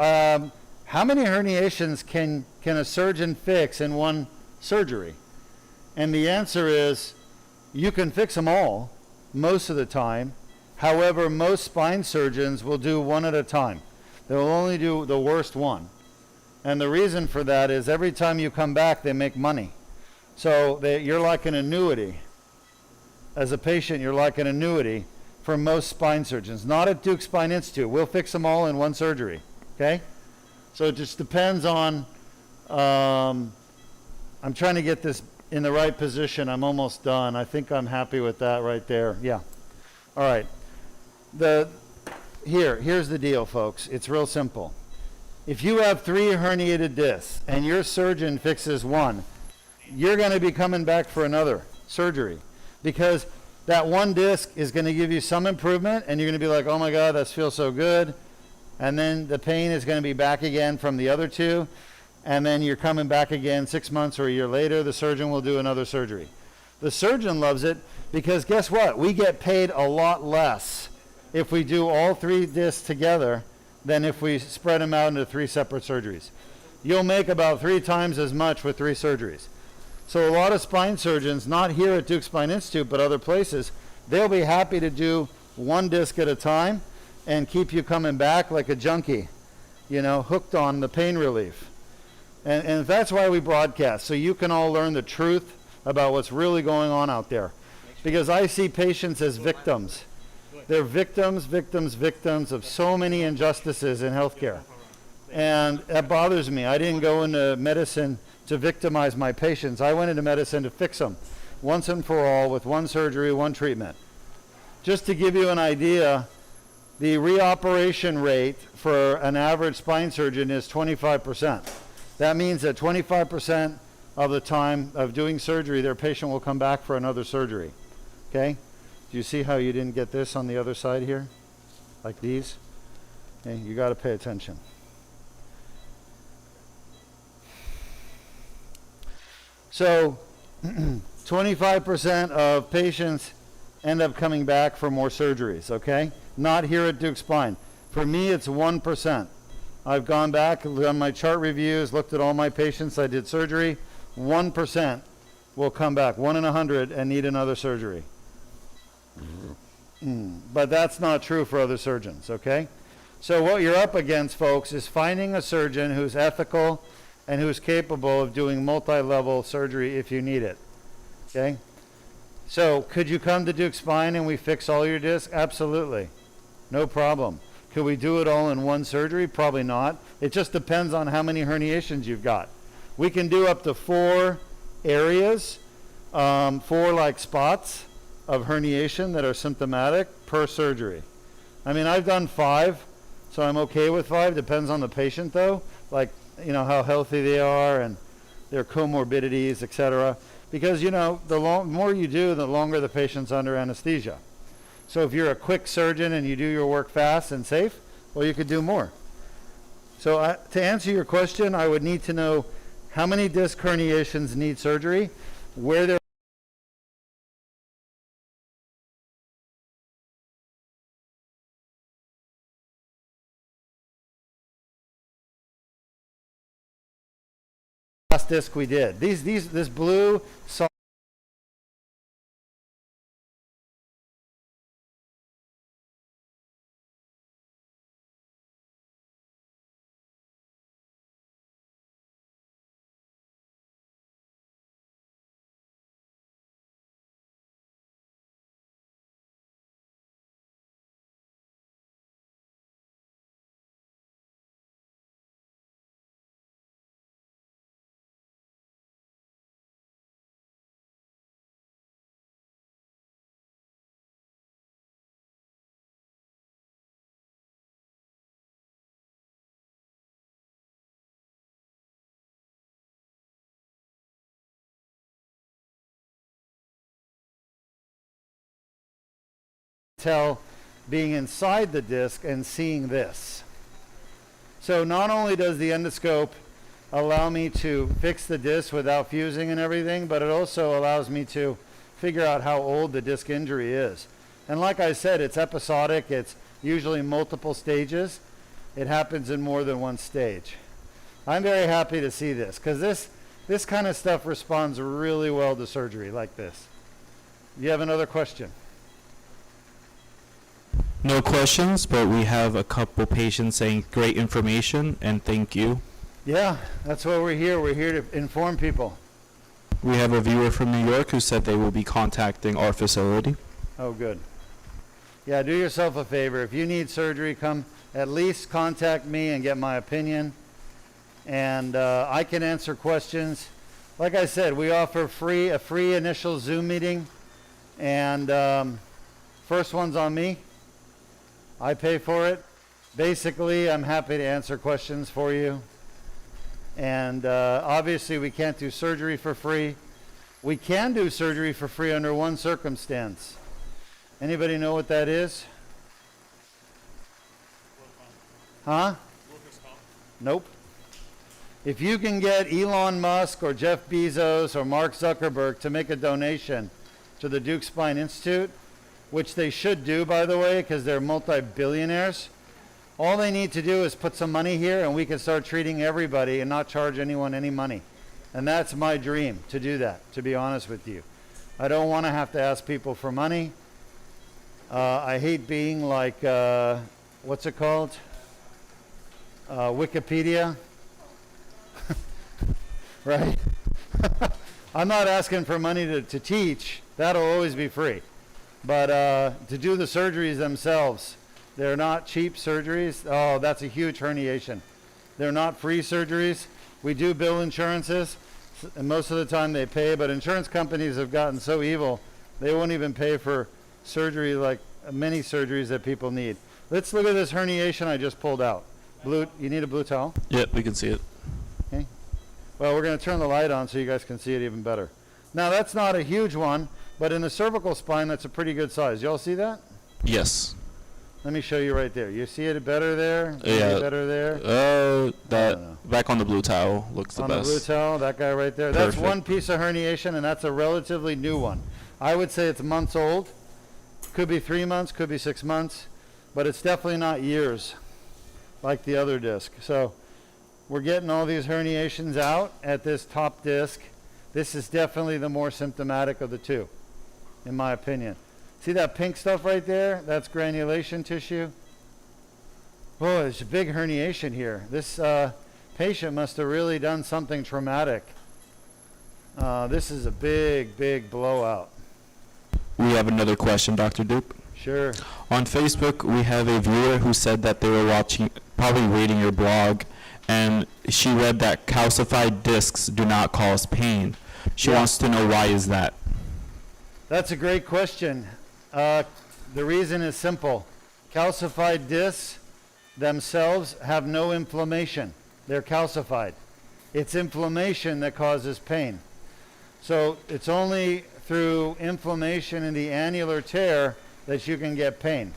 B: how many herniations can a surgeon fix in one surgery? And the answer is, you can fix them all most of the time. However, most spine surgeons will do one at a time. They'll only do the worst one. And the reason for that is every time you come back, they make money. So you're like an annuity. As a patient, you're like an annuity for most spine surgeons. Not at Duke Spine Institute. We'll fix them all in one surgery. Okay? So it just depends on, I'm trying to get this in the right position. I'm almost done. I think I'm happy with that right there. Yeah. All right. Here's the deal, folks. It's real simple. If you have 3 herniated discs and your surgeon fixes one, you're going to be coming back for another surgery because that one disc is going to give you some improvement and you're going to be like, oh my God, that feels so good. And then the pain is going to be back again from the other 2. And then you're coming back again 6 months or a year later, the surgeon will do another surgery. The surgeon loves it because guess what? We get paid a lot less if we do all 3 discs together than if we spread them out into 3 separate surgeries. You'll make about 3 times as much with 3 surgeries. So a lot of spine surgeons, not here at Duke Spine Institute, but other places, they'll be happy to do 1 disc at a time and keep you coming back like a junkie, you know, hooked on the pain relief. And that's why we broadcast, so you can all learn the truth about what's really going on out there. Because I see patients as victims. They're victims of so many injustices in healthcare. And that bothers me. I didn't go into medicine to victimize my patients. I went into medicine to fix them once and for all with 1 surgery, 1 treatment. Just to give you an idea, the reoperation rate for an average spine surgeon is 25%. That means that 25% of the time of doing surgery, their patient will come back for another surgery. Okay? Do you see how you didn't get this on the other side here? Like these? Okay, you got to pay attention. So 25% of patients end up coming back for more surgeries, okay? Not here at Duke Spine. For me, it's 1%. I've gone back, done my chart reviews, looked at all my patients I did surgery. 1% will come back, 1 in 100, and need another surgery. But that's not true for other surgeons, okay? So what you're up against, folks, is finding a surgeon who's ethical and who's capable of doing multi-level surgery if you need it, okay? So could you come to Duke Spine and we fix all your discs? Absolutely, no problem. Could we do it all in 1 surgery? Probably not. It just depends on how many herniations you've got. We can do up to 4 areas, 4 like spots of herniation that are symptomatic per surgery. I mean, I've done 5, so I'm okay with 5. Depends on the patient though, like, you know, how healthy they are and their comorbidities, etc. Because, you know, the more you do, the longer the patient's under anesthesia. So if you're a quick surgeon and you do your work fast and safe, well, you could do more. So to answer your question, I would need to know how many disc herniations need surgery, where they're last disc we did. This blue solid tell being inside the disc and seeing this. So not only does the endoscope allow me to fix the disc without fusing and everything, but it also allows me to figure out how old the disc injury is. And like I said, it's episodic. It's usually multiple stages. It happens in more than one stage. I'm very happy to see this because this kind of stuff responds really well to surgery like this. You have another question?
N: No questions, but we have a couple patients saying great information and thank you.
B: Yeah, that's why we're here. We're here to inform people.
N: We have a viewer from New York who said they will be contacting our facility.
B: Oh, good. Yeah, do yourself a favor. If you need surgery, come at least contact me and get my opinion. And I can answer questions. Like I said, we offer a free initial Zoom meeting. And first one's on me. I pay for it. Basically, I'm happy to answer questions for you. And obviously, we can't do surgery for free. We can do surgery for free under one circumstance. Anybody know what that is? Huh? Nope. If you can get Elon Musk or Jeff Bezos or Mark Zuckerberg to make a donation to the Deuk Spine Institute, which they should do, by the way, because they're multi-billionaires, all they need to do is put some money here and we can start treating everybody and not charge anyone any money. And that's my dream, to do that, to be honest with you. I don't want to have to ask people for money. I hate being like, what's it called? Wikipedia. Right? I'm not asking for money to teach. That'll always be free. But to do the surgeries themselves, they're not cheap surgeries. Oh, that's a huge herniation. They're not free surgeries. We do bill insurances, and most of the time they pay, but insurance companies have gotten so evil, they won't even pay for surgery like many surgeries that people need. Let's look at this herniation I just pulled out. Blue, you need a blue towel?
N: Yep, we can see it.
B: Okay. Well, we're going to turn the light on so you guys can see it even better. Now, that's not a huge one, but in the cervical spine, that's a pretty good size. Y'all see that?
N: Yes.
B: Let me show you right there. You see it better there?
N: Yeah.
B: Better there?
N: That back on the blue towel looks the best.
B: On the blue towel, that guy right there.
N: Perfect.
B: That's one piece of herniation, and that's a relatively new one. I would say it's months old. Could be 3 months, could be 6 months, but it's definitely not years like the other disc. So we're getting all these herniations out at this top disc. This is definitely the more symptomatic of the two, in my opinion. See that pink stuff right there? That's granulation tissue. Oh, there's a big herniation here. This patient must have really done something traumatic. This is a big, big blowout.
N: We have another question, Dr. Deuk.
B: Sure.
N: On Facebook, we have a viewer who said that they were watching, probably reading your blog, and she read that calcified discs do not cause pain. She wants to know, why is that?
B: That's a great question. The reason is simple. Calcified discs themselves have no inflammation. They're calcified. It's inflammation that causes pain. So it's only through inflammation in the annular tear that you can get pain.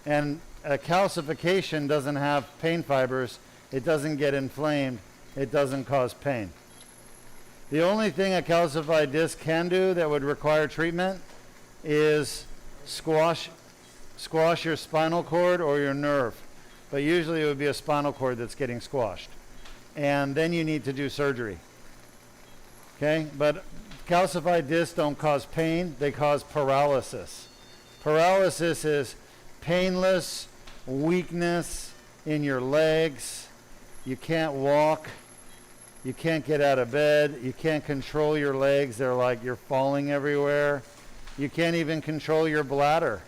B: And a calcification doesn't have pain fibers. It doesn't get inflamed. It doesn't cause pain. The only thing a calcified disc can do that would require treatment is squash your spinal cord or your nerve. But usually it would be a spinal cord that's getting squashed. And then you need to do surgery. Okay, but calcified discs don't cause pain, they cause paralysis. Paralysis is painless weakness in your legs. You can't walk. You can't get out of bed. You can't control your legs. They're like you're falling everywhere. You can't even control your bladder.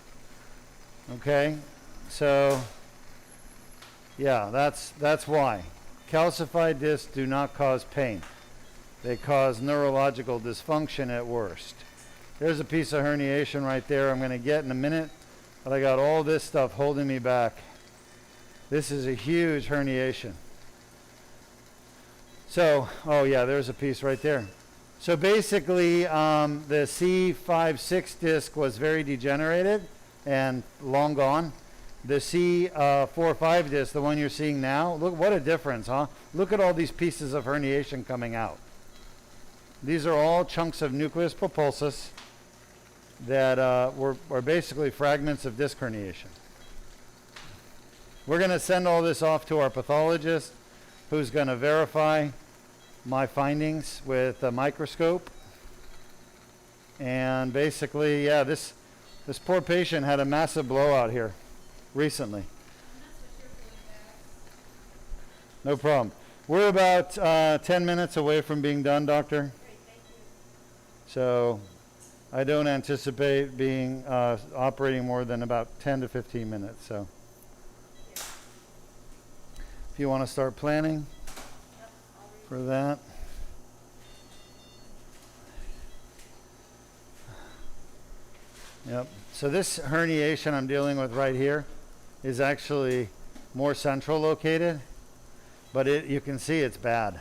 B: Okay? So, yeah, that's why. Calcified discs do not cause pain. They cause neurological dysfunction at worst. There's a piece of herniation right there I'm going to get in a minute, but I got all this stuff holding me back. This is a huge herniation. So, oh yeah, there's a piece right there. So basically, the C5-6 disc was very degenerated and long gone. The C4-5 disc, the one you're seeing now, look what a difference, huh? Look at all these pieces of herniation coming out. These are all chunks of nucleus pulposus that were basically fragments of disc herniation. We're going to send all this off to our pathologist, who's going to verify my findings with a microscope. And basically, yeah, this poor patient had a massive blowout here recently. No problem. We're about 10 minutes away from being done, doctor. So I don't anticipate being operating more than about 10 to 15 minutes. So if you want to start planning for that. Yep. So this herniation I'm dealing with right here is actually more central located, but you can see it's bad.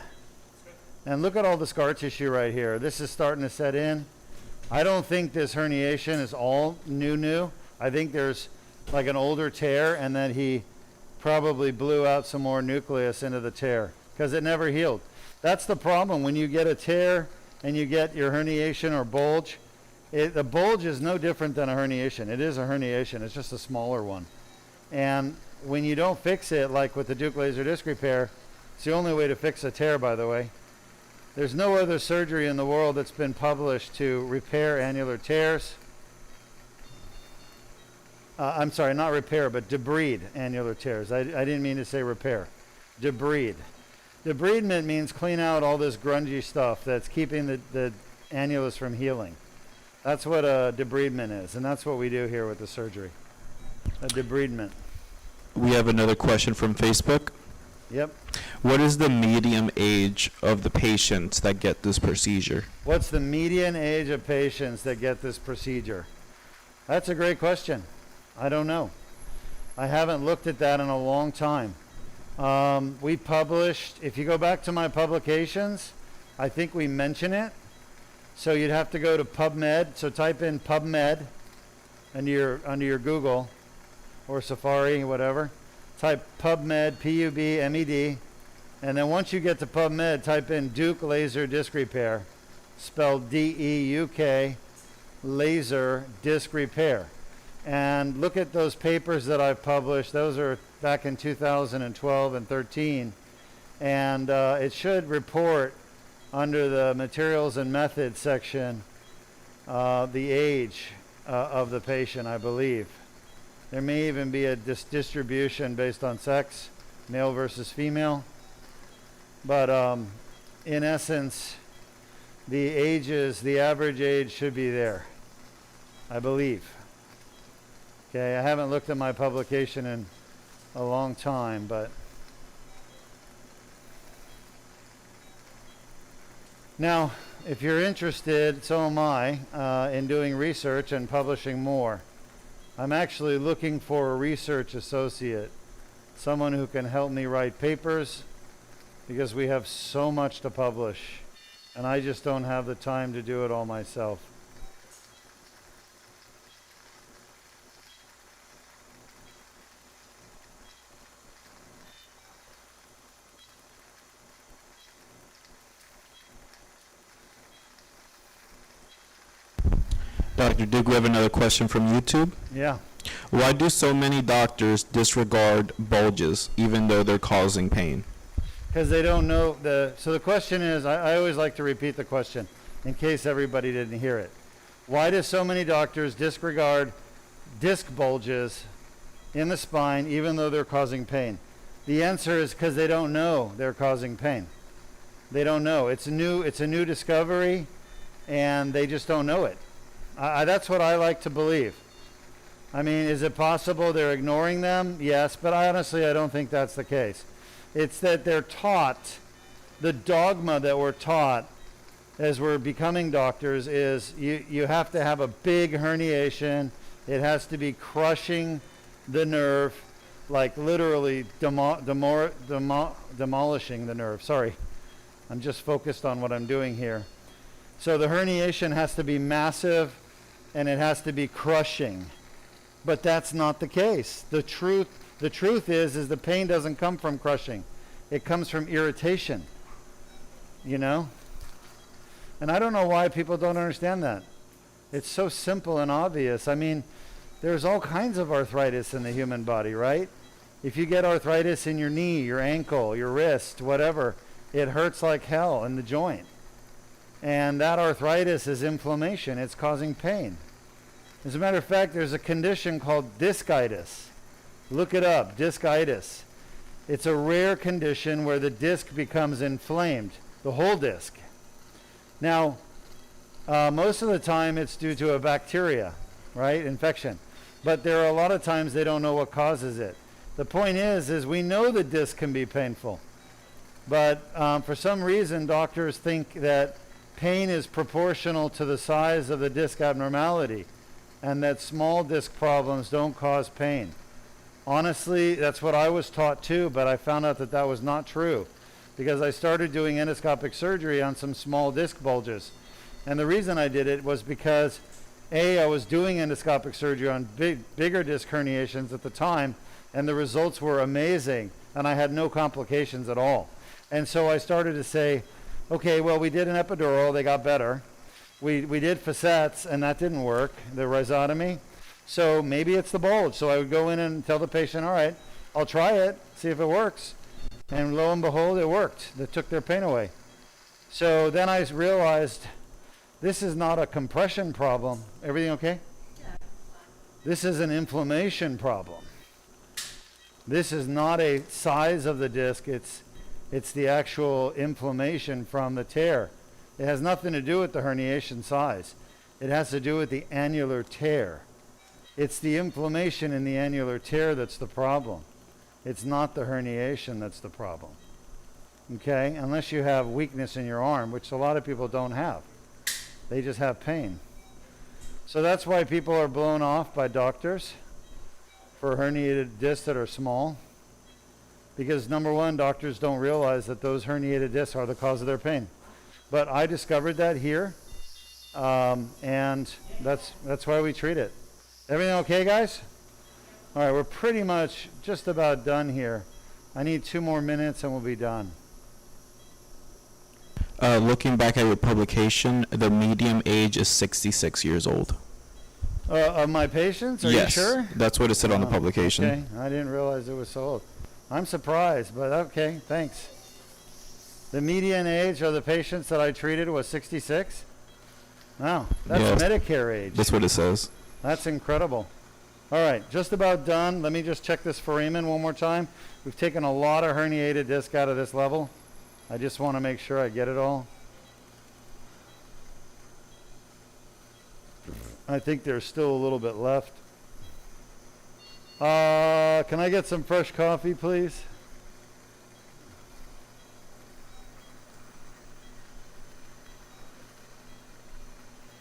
B: And look at all the scar tissue right here. This is starting to set in. I don't think this herniation is all new. I think there's like an older tear, and then he probably blew out some more nucleus into the tear because it never healed. That's the problem when you get a tear and you get your herniation or bulge. The bulge is no different than a herniation. It is a herniation. It's just a smaller one. And when you don't fix it, like with the Deuk laser disc repair, it's the only way to fix a tear, by the way. There's no other surgery in the world that's been published to repair annular tears. I'm sorry, not repair, but debride annular tears. I didn't mean to say repair. Debride. Debridement means clean out all this grungy stuff that's keeping the annulus from healing. That's what a debridement is, and that's what we do here with the surgery. A debridement.
N: We have another question from Facebook.
B: Yep.
N: What is the median age of the patients that get this procedure?
B: What's the median age of patients that get this procedure? That's a great question. I don't know. I haven't looked at that in a long time. We published, if you go back to my publications, I think we mention it. So you'd have to go to PubMed. So type in PubMed under your Google or Safari, whatever. Type PubMed, P-U-B-M-E-D. And then once you get to PubMed, type in Deuk laser disc repair, spelled D-E-U-K, laser disc repair. And look at those papers that I've published. Those are back in 2012 and 13. And it should report under the materials and methods section the age of the patient, I believe. There may even be a distribution based on sex, male versus female. But in essence, the average age should be there, I believe. Okay, I haven't looked at my publication in a long time, but now, if you're interested, so am I, in doing research and publishing more. I'm actually looking for a research associate, someone who can help me write papers, because we have so much to publish, and I just don't have the time to do it all myself.
N: Dr. Deuk, we have another question from YouTube.
B: Yeah.
N: Why do so many doctors disregard bulges even though they're causing pain?
B: Because they don't know so the question is, I always like to repeat the question in case everybody didn't hear it. Why do so many doctors disregard disc bulges in the spine even though they're causing pain? The answer is because they don't know they're causing pain. They don't know. It's a new discovery, and they just don't know it. That's what I like to believe. I mean, is it possible they're ignoring them? Yes, but honestly, I don't think that's the case. It's that they're taught, the dogma that we're taught as we're becoming doctors is you have to have a big herniation. It has to be crushing the nerve, like literally demolishing the nerve. Sorry, I'm just focused on what I'm doing here. So the herniation has to be massive and it has to be crushing. But that's not the case. The truth is the pain doesn't come from crushing. It comes from irritation, you know? And I don't know why people don't understand that. It's so simple and obvious. I mean, there's all kinds of arthritis in the human body, right? If you get arthritis in your knee, your ankle, your wrist, whatever, it hurts like hell in the joint. And that arthritis is inflammation. It's causing pain. As a matter of fact, there's a condition called discitis. Look it up, discitis. It's a rare condition where the disc becomes inflamed, the whole disc. Now, most of the time it's due to a bacteria, right? Infection. But there are a lot of times they don't know what causes it. The point is we know the disc can be painful. But for some reason, doctors think that pain is proportional to the size of the disc abnormality, and that small disc problems don't cause pain. Honestly, that's what I was taught too, but I found out that that was not true because I started doing endoscopic surgery on some small disc bulges. And the reason I did it was because I was doing endoscopic surgery on bigger disc herniations at the time, and the results were amazing, and I had no complications at all. And so I started to say, okay, well, we did an epidural, they got better. We did facets, and that didn't work, the rhizotomy. So maybe it's the bulge. So I would go in and tell the patient, all right, I'll try it, see if it works. And lo and behold, it worked. It took their pain away. So then I realized this is not a compression problem. Everything okay? Yeah. This is an inflammation problem. This is not a size of the disc. It's the actual inflammation from the tear. It has nothing to do with the herniation size. It has to do with the annular tear. It's the inflammation in the annular tear that's the problem. It's not the herniation that's the problem. Okay? Unless you have weakness in your arm, which a lot of people don't have. They just have pain. So that's why people are blown off by doctors for herniated discs that are small. Because number one, doctors don't realize that those herniated discs are the cause of their pain. But I discovered that here, and that's why we treat it. Everything okay, guys? All right, we're pretty much just about done here. I need 2 more minutes and we'll be done.
N: Looking back at your publication, the median age is 66 years old.
B: Of my patients? Are
N: yes,
B: you sure?
N: That's what it said on the publication.
B: Okay, I didn't realize it was so old. I'm surprised, but okay, thanks. The median age of the patients that I treated was 66? Wow, that's Medicare age.
N: That's what it says.
B: That's incredible. All right, just about done. Let me just check this foramen one more time. We've taken a lot of herniated disc out of this level. I just want to make sure I get it all. I think there's still a little bit left. Can I get some fresh coffee, please?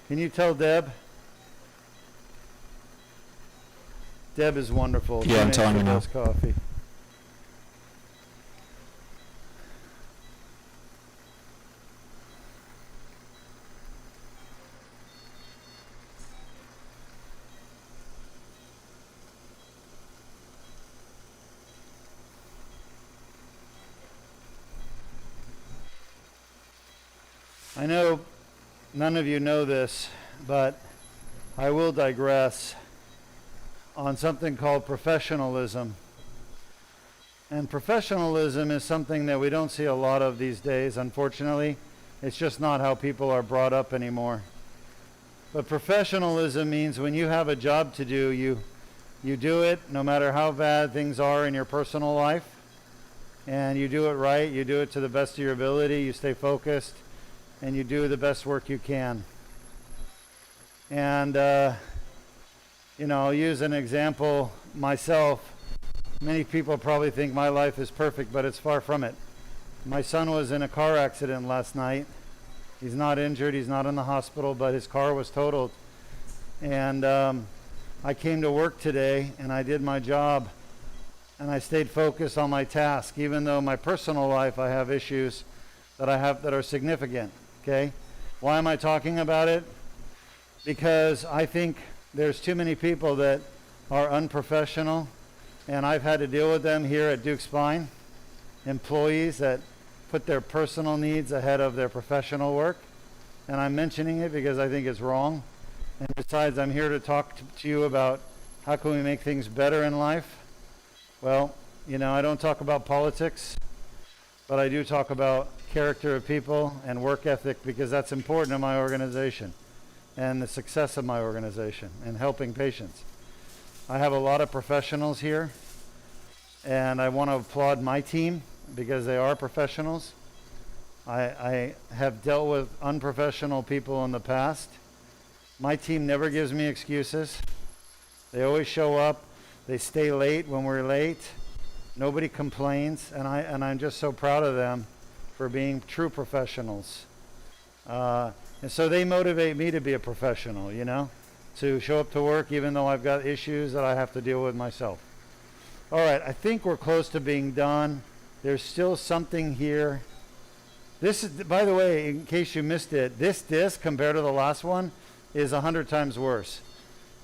B: Can you tell Deb? Deb is wonderful.
N: Yeah, I'm telling you now.
B: Coffee. I know none of you know this, but I will digress on something called professionalism. And professionalism is something that we don't see a lot of these days, unfortunately. It's just not how people are brought up anymore. But professionalism means when you have a job to do, you do it no matter how bad things are in your personal life. And you do it right, you do it to the best of your ability, you stay focused, and you do the best work you can. And, you know, I'll use an example myself. Many people probably think my life is perfect, but it's far from it. My son was in a car accident last night. He's not injured, he's not in the hospital, but his car was totaled. And I came to work today and I did my job and I stayed focused on my task, even though my personal life I have issues that I have that are significant, okay? Why am I talking about it? Because I think there's too many people that are unprofessional, and I've had to deal with them here at Deuk Spine, employees that put their personal needs ahead of their professional work. And I'm mentioning it because I think it's wrong. And besides, I'm here to talk to you about how can we make things better in life. Well, you know, I don't talk about politics, but I do talk about character of people and work ethic because that's important in my organization and the success of my organization and helping patients. I have a lot of professionals here, and I want to applaud my team because they are professionals. I have dealt with unprofessional people in the past. My team never gives me excuses. They always show up. They stay late when we're late. Nobody complains, and I'm just so proud of them for being true professionals. And so they motivate me to be a professional, you know, to show up to work even though I've got issues that I have to deal with myself. All right, I think we're close to being done. There's still something here. This is, by the way, in case you missed it, this disc compared to the last one is 100 times worse.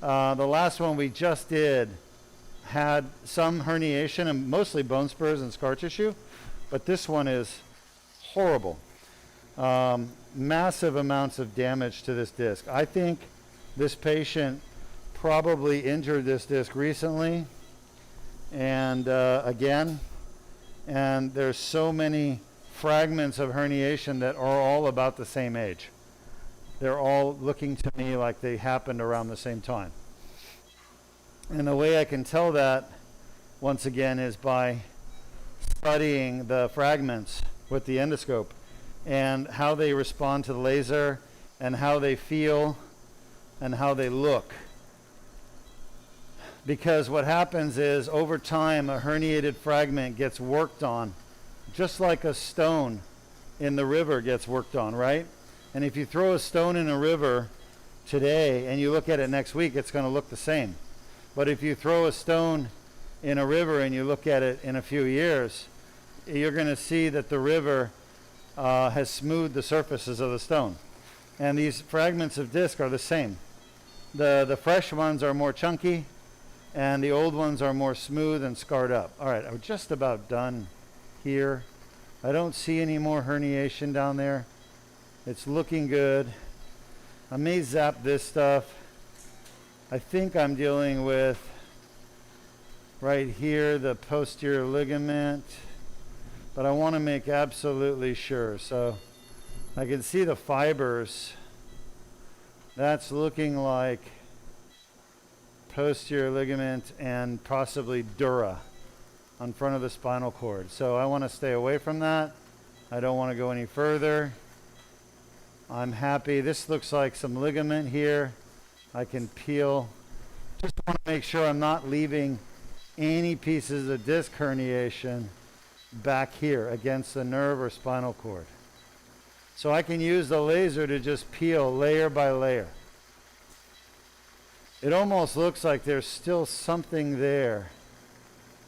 B: The last one we just did had some herniation and mostly bone spurs and scar tissue, but this one is horrible. Massive amounts of damage to this disc. I think this patient probably injured this disc recently and again, and there's so many fragments of herniation that are all about the same age. They're all looking to me like they happened around the same time. And the way I can tell that, once again, is by studying the fragments with the endoscope and how they respond to the laser and how they feel and how they look. Because what happens is over time a herniated fragment gets worked on just like a stone in the river gets worked on, right? And if you throw a stone in a river today and you look at it next week, it's going to look the same. But if you throw a stone in a river and you look at it in a few years, you're going to see that the river has smoothed the surfaces of the stone. And these fragments of disc are the same. The fresh ones are more chunky, and the old ones are more smooth and scarred up. All right, I'm just about done here. I don't see any more herniation down there. It's looking good. I may zap this stuff. I think I'm dealing with right here the posterior ligament, but I want to make absolutely sure. So I can see the fibers. That's looking like posterior ligament and possibly dura on front of the spinal cord. So I want to stay away from that. I don't want to go any further. I'm happy. This looks like some ligament here. I can peel. Just want to make sure I'm not leaving any pieces of disc herniation back here against the nerve or spinal cord. So I can use the laser to just peel layer by layer. It almost looks like there's still something there,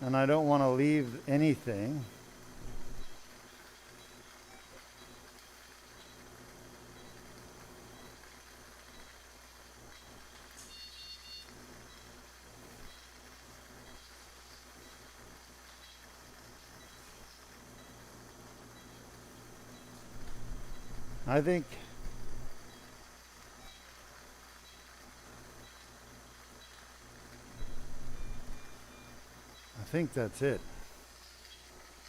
B: and I don't want to leave anything. I think that's it.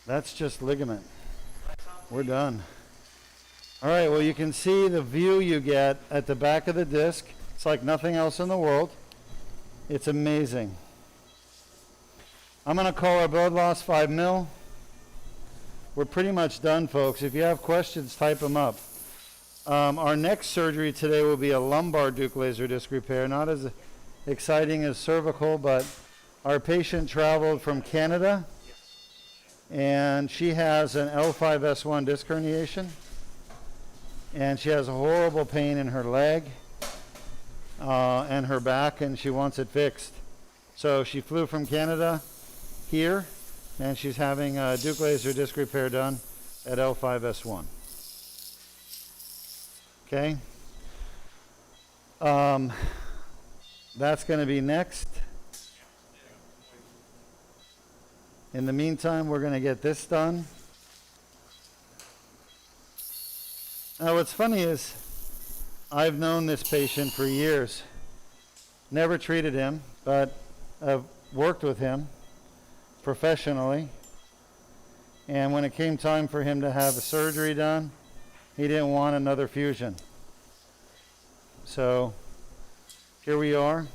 B: That's just ligament. We're done. All right, well, you can see the view you get at the back of the disc. It's like nothing else in the world. It's amazing. I'm going to call our blood loss 5 mil. We're pretty much done, folks. If you have questions, type them up. Our next surgery today will be a lumbar Deuk laser disc repair. Not as exciting as cervical, but our patient traveled from Canada, and she has an L5-S1 disc herniation, and she has a horrible pain in her leg and her back, and she wants it fixed. So she flew from Canada here, and she's having a Deuk laser disc repair done at L5-S1. Okay. That's going to be next. In the meantime, we're going to get this done. Now, what's funny is I've known this patient for years. Never treated him, but I've worked with him professionally. And when it came time for him to have a surgery done, he didn't want another fusion. So here we are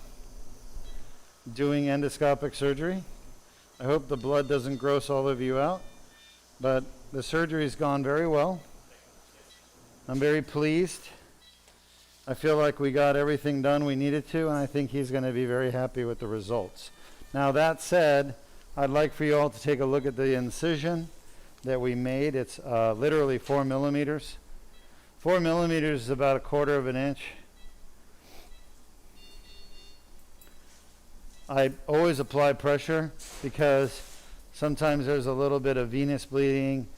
B: doing endoscopic surgery. I hope the blood doesn't gross all of you out, but the surgery's gone very well. I'm very pleased. I feel like we got everything done we needed to, and I think he's going to be very happy with the results. Now, that said, I'd like for you all to take a look at the incision that we made. It's literally 4 millimeters. 4 millimeters is about 1/4 of an inch. I always apply pressure because sometimes there's a little bit of venous bleeding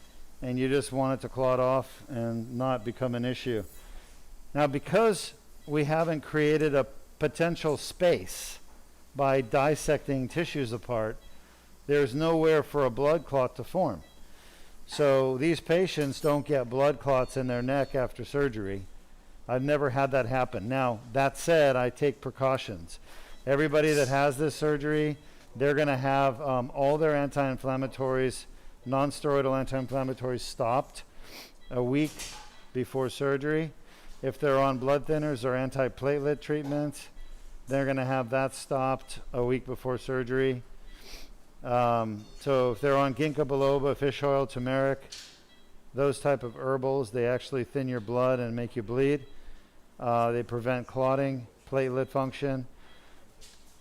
B: and you just want it to clot off and not become an issue. Now, because we haven't created a potential space by dissecting tissues apart, there's nowhere for a blood clot to form. So these patients don't get blood clots in their neck after surgery. I've never had that happen. Now, that said, I take precautions. Everybody that has this surgery, they're going to have all their anti-inflammatories, non-steroidal anti-inflammatories stopped a week before surgery. If they're on blood thinners or antiplatelet treatments, they're going to have that stopped a week before surgery. So if they're on ginkgo biloba, fish oil, turmeric, those type of herbals, they actually thin your blood and make you bleed. They prevent clotting, platelet function.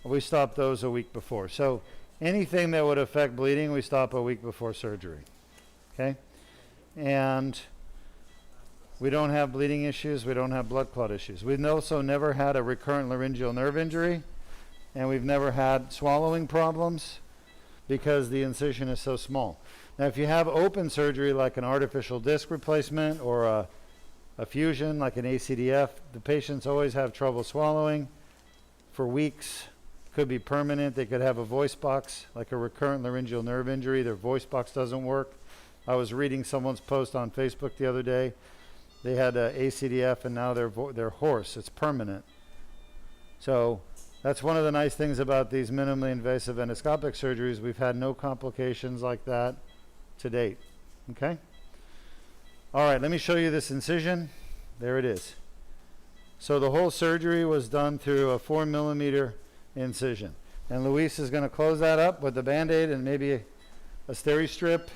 B: We stop those a week before. So anything that would affect bleeding, we stop a week before surgery. Okay? And we don't have bleeding issues. We don't have blood clot issues. We've also never had a recurrent laryngeal nerve injury, and we've never had swallowing problems because the incision is so small. Now, if you have open surgery like an artificial disc replacement or a fusion like an ACDF, the patients always have trouble swallowing for weeks. Could be permanent. They could have a voice box, like a recurrent laryngeal nerve injury. Their voice box doesn't work. I was reading someone's post on Facebook the other day. They had a ACDF and now they're hoarse. It's permanent. So that's one of the nice things about these minimally invasive endoscopic surgeries. We've had no complications like that to date. Okay? All right, let me show you this incision. There it is. So the whole surgery was done through a 4 millimeter incision. And Luis is going to close that up with a Band-Aid and maybe a steri strip.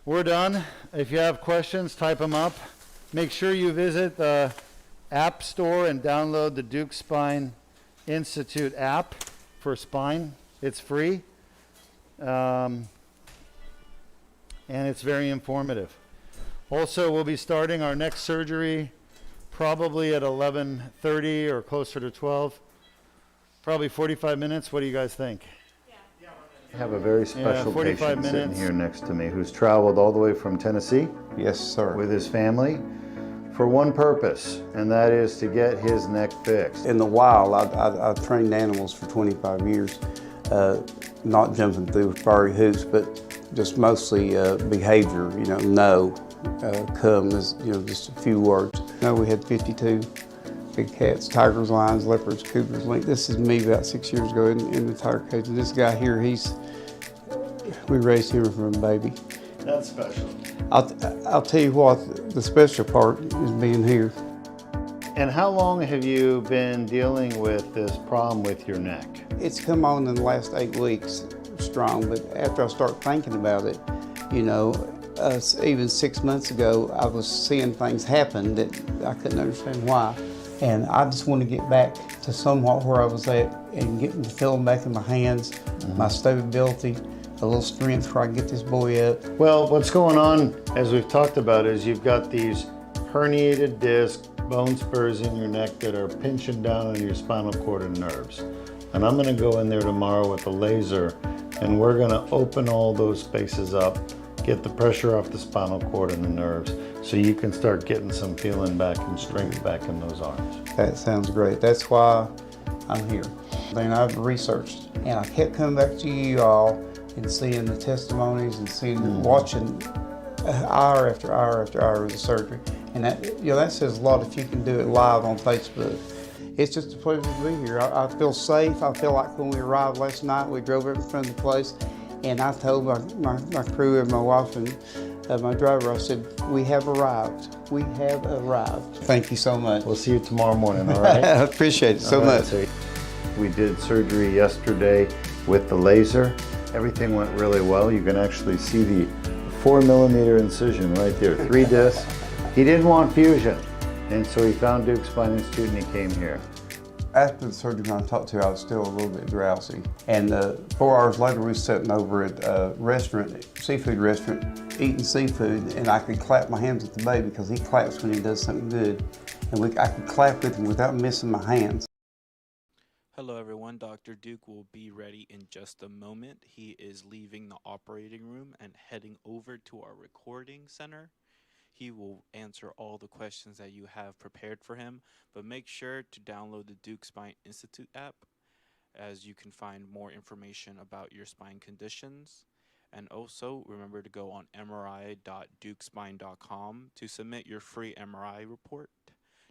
B: We're done. If you have questions, type them up. Make sure you visit the App Store and download the Deuk Spine Institute app for spine. It's free. And it's very informative. Also, we'll be starting our next surgery probably at 11:30 or closer to 12. Probably 45 minutes. What do you guys think? I have a very special patient sitting here next to me who's traveled all the way from Tennessee.
C: Yes, sir.
B: With his family for one purpose, and that is to get his neck fixed.
C: In the wild, I've trained animals for 25 years, not jumping through fiery hoops, but just mostly behavior, come is, just a few words. We had 52 big cats, tigers, lions, leopards, cougars, lynx. This is me about 6 years ago in the tiger cage. And this guy here, he's we raised him from a baby.
B: That's special.
C: I'll tell you what, the special part is being here.
B: And how long have you been dealing with this problem with your neck?
C: It's come on in the last 8 weeks strong, but after I start thinking about it, you know, even 6 months ago, I was seeing things happen that I couldn't understand why. And I just want to get back to somewhat where I was at and getting the feeling back in my hands, my stability, a little strength where I can get this boy up.
B: Well, what's going on, as we've talked about, is you've got these herniated discs, bone spurs in your neck that are pinching down on your spinal cord and nerves. And I'm going to go in there tomorrow with a laser, and we're going to open all those spaces up, get the pressure off the spinal cord and the nerves, so you can start getting some feeling back and strength back in those arms.
C: That sounds great. That's why I'm here. Then I've researched, and I kept coming back to you all and seeing the testimonies and seeing, watching hour after hour after hour of the surgery. And that, you know, that says a lot if you can do it live on Facebook. It's just a pleasure to be here. I feel safe. I feel like when we arrived last night, we drove up in front of the place, and I told my crew and my wife and my driver, I said, we have arrived. We have arrived. Thank you so much.
B: We'll see you tomorrow morning, all right?
C: I appreciate it so much.
B: So we did surgery yesterday with the laser. Everything went really well. You can actually see the 4mm incision right there, 3 discs. He didn't want fusion, and so he found Deuk Spine Institute and he came here.
C: After the surgery, when I talked to her, I was still a little bit drowsy. And 4 hours later, we were sitting over at a restaurant, seafood restaurant, eating seafood, and I could clap my hands at the baby because he claps when he does something good. And I could clap with him without missing my hands.
A: Hello everyone, Dr. Deuk will be ready in just a moment. He is leaving the operating room and heading over to our recording center. He will answer all the questions that you have prepared for him, but make sure to download the Deuk Spine Institute app, as you can find more information about your spine conditions. And also remember to go on mri.deukspine.com to submit your free MRI report.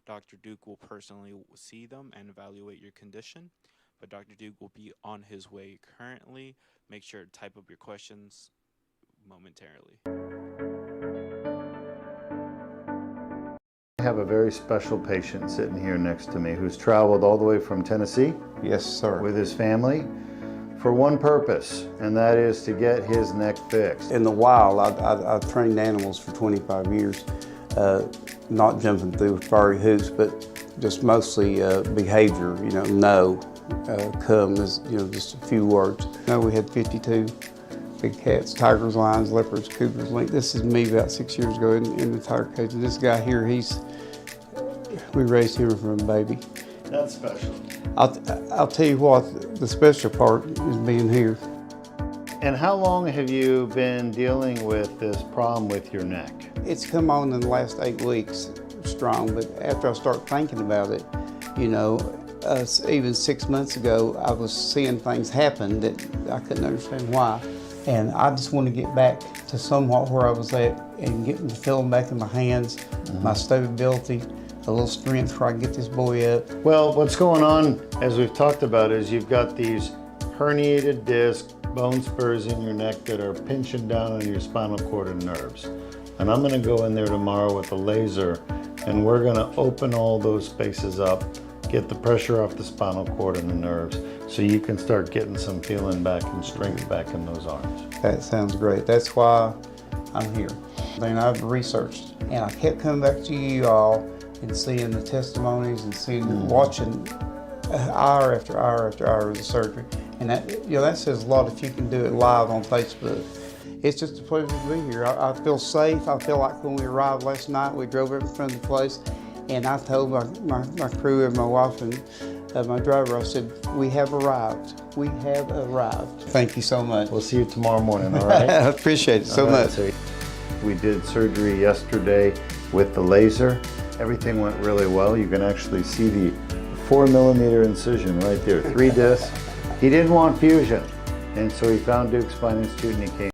A: Dr. Deuk will personally see them and evaluate your condition, but Dr. Deuk will be on his way currently. Make sure to type up your questions momentarily.
B: I have a very special patient sitting here next to me who's traveled all the way from Tennessee.
C: Yes, sir.
B: With his family for one purpose, and that is to get his neck fixed.
C: In the wild, I've trained animals for 25 years, not jumping through fiery hoops, but just mostly behavior, you know, come, is, you know, just a few words. We had 52 big cats, tigers, lions, leopards, cougars, lynx. This is me about 6 years ago in the tiger cage. And this guy here, we raised him from a baby.
B: That's special.
C: I'll tell you what, the special part is being here.
B: And how long have you been dealing with this problem with your neck?
C: It's come on in the last 8 weeks strong, but after I start thinking about it, you know, even 6 months ago, I was seeing things happen that I couldn't understand why. And I just want to get back to somewhat where I was at and getting the feeling back in my hands, my stability, a little strength where I can get this boy up.
B: Well, what's going on, as we've talked about, is you've got these herniated discs, bone spurs in your neck that are pinching down on your spinal cord and nerves. And I'm going to go in there tomorrow with a laser, and we're going to open all those spaces up, get the pressure off the spinal cord and the nerves, so you can start getting some feeling back and strength back in those arms.
C: That sounds great. That's why I'm here. Then I've researched, and I kept coming back to you all and seeing the testimonies and seeing, watching hour after hour after hour of the surgery. And that, you know, that says a lot if you can do it live on Facebook. It's just a pleasure to be here. I feel safe. I feel like when we arrived last night, we drove up in front of the place, and I told my crew and my wife and my driver, I said, we have arrived. We have arrived. Thank you so much.
B: We'll see you tomorrow morning, all right?
C: I appreciate it so much.
B: So we did surgery yesterday with the laser. Everything went really well. You can actually see the 4mm incision right there, 3 discs. He didn't want fusion, and so he found Deuk Spine Institute and he came.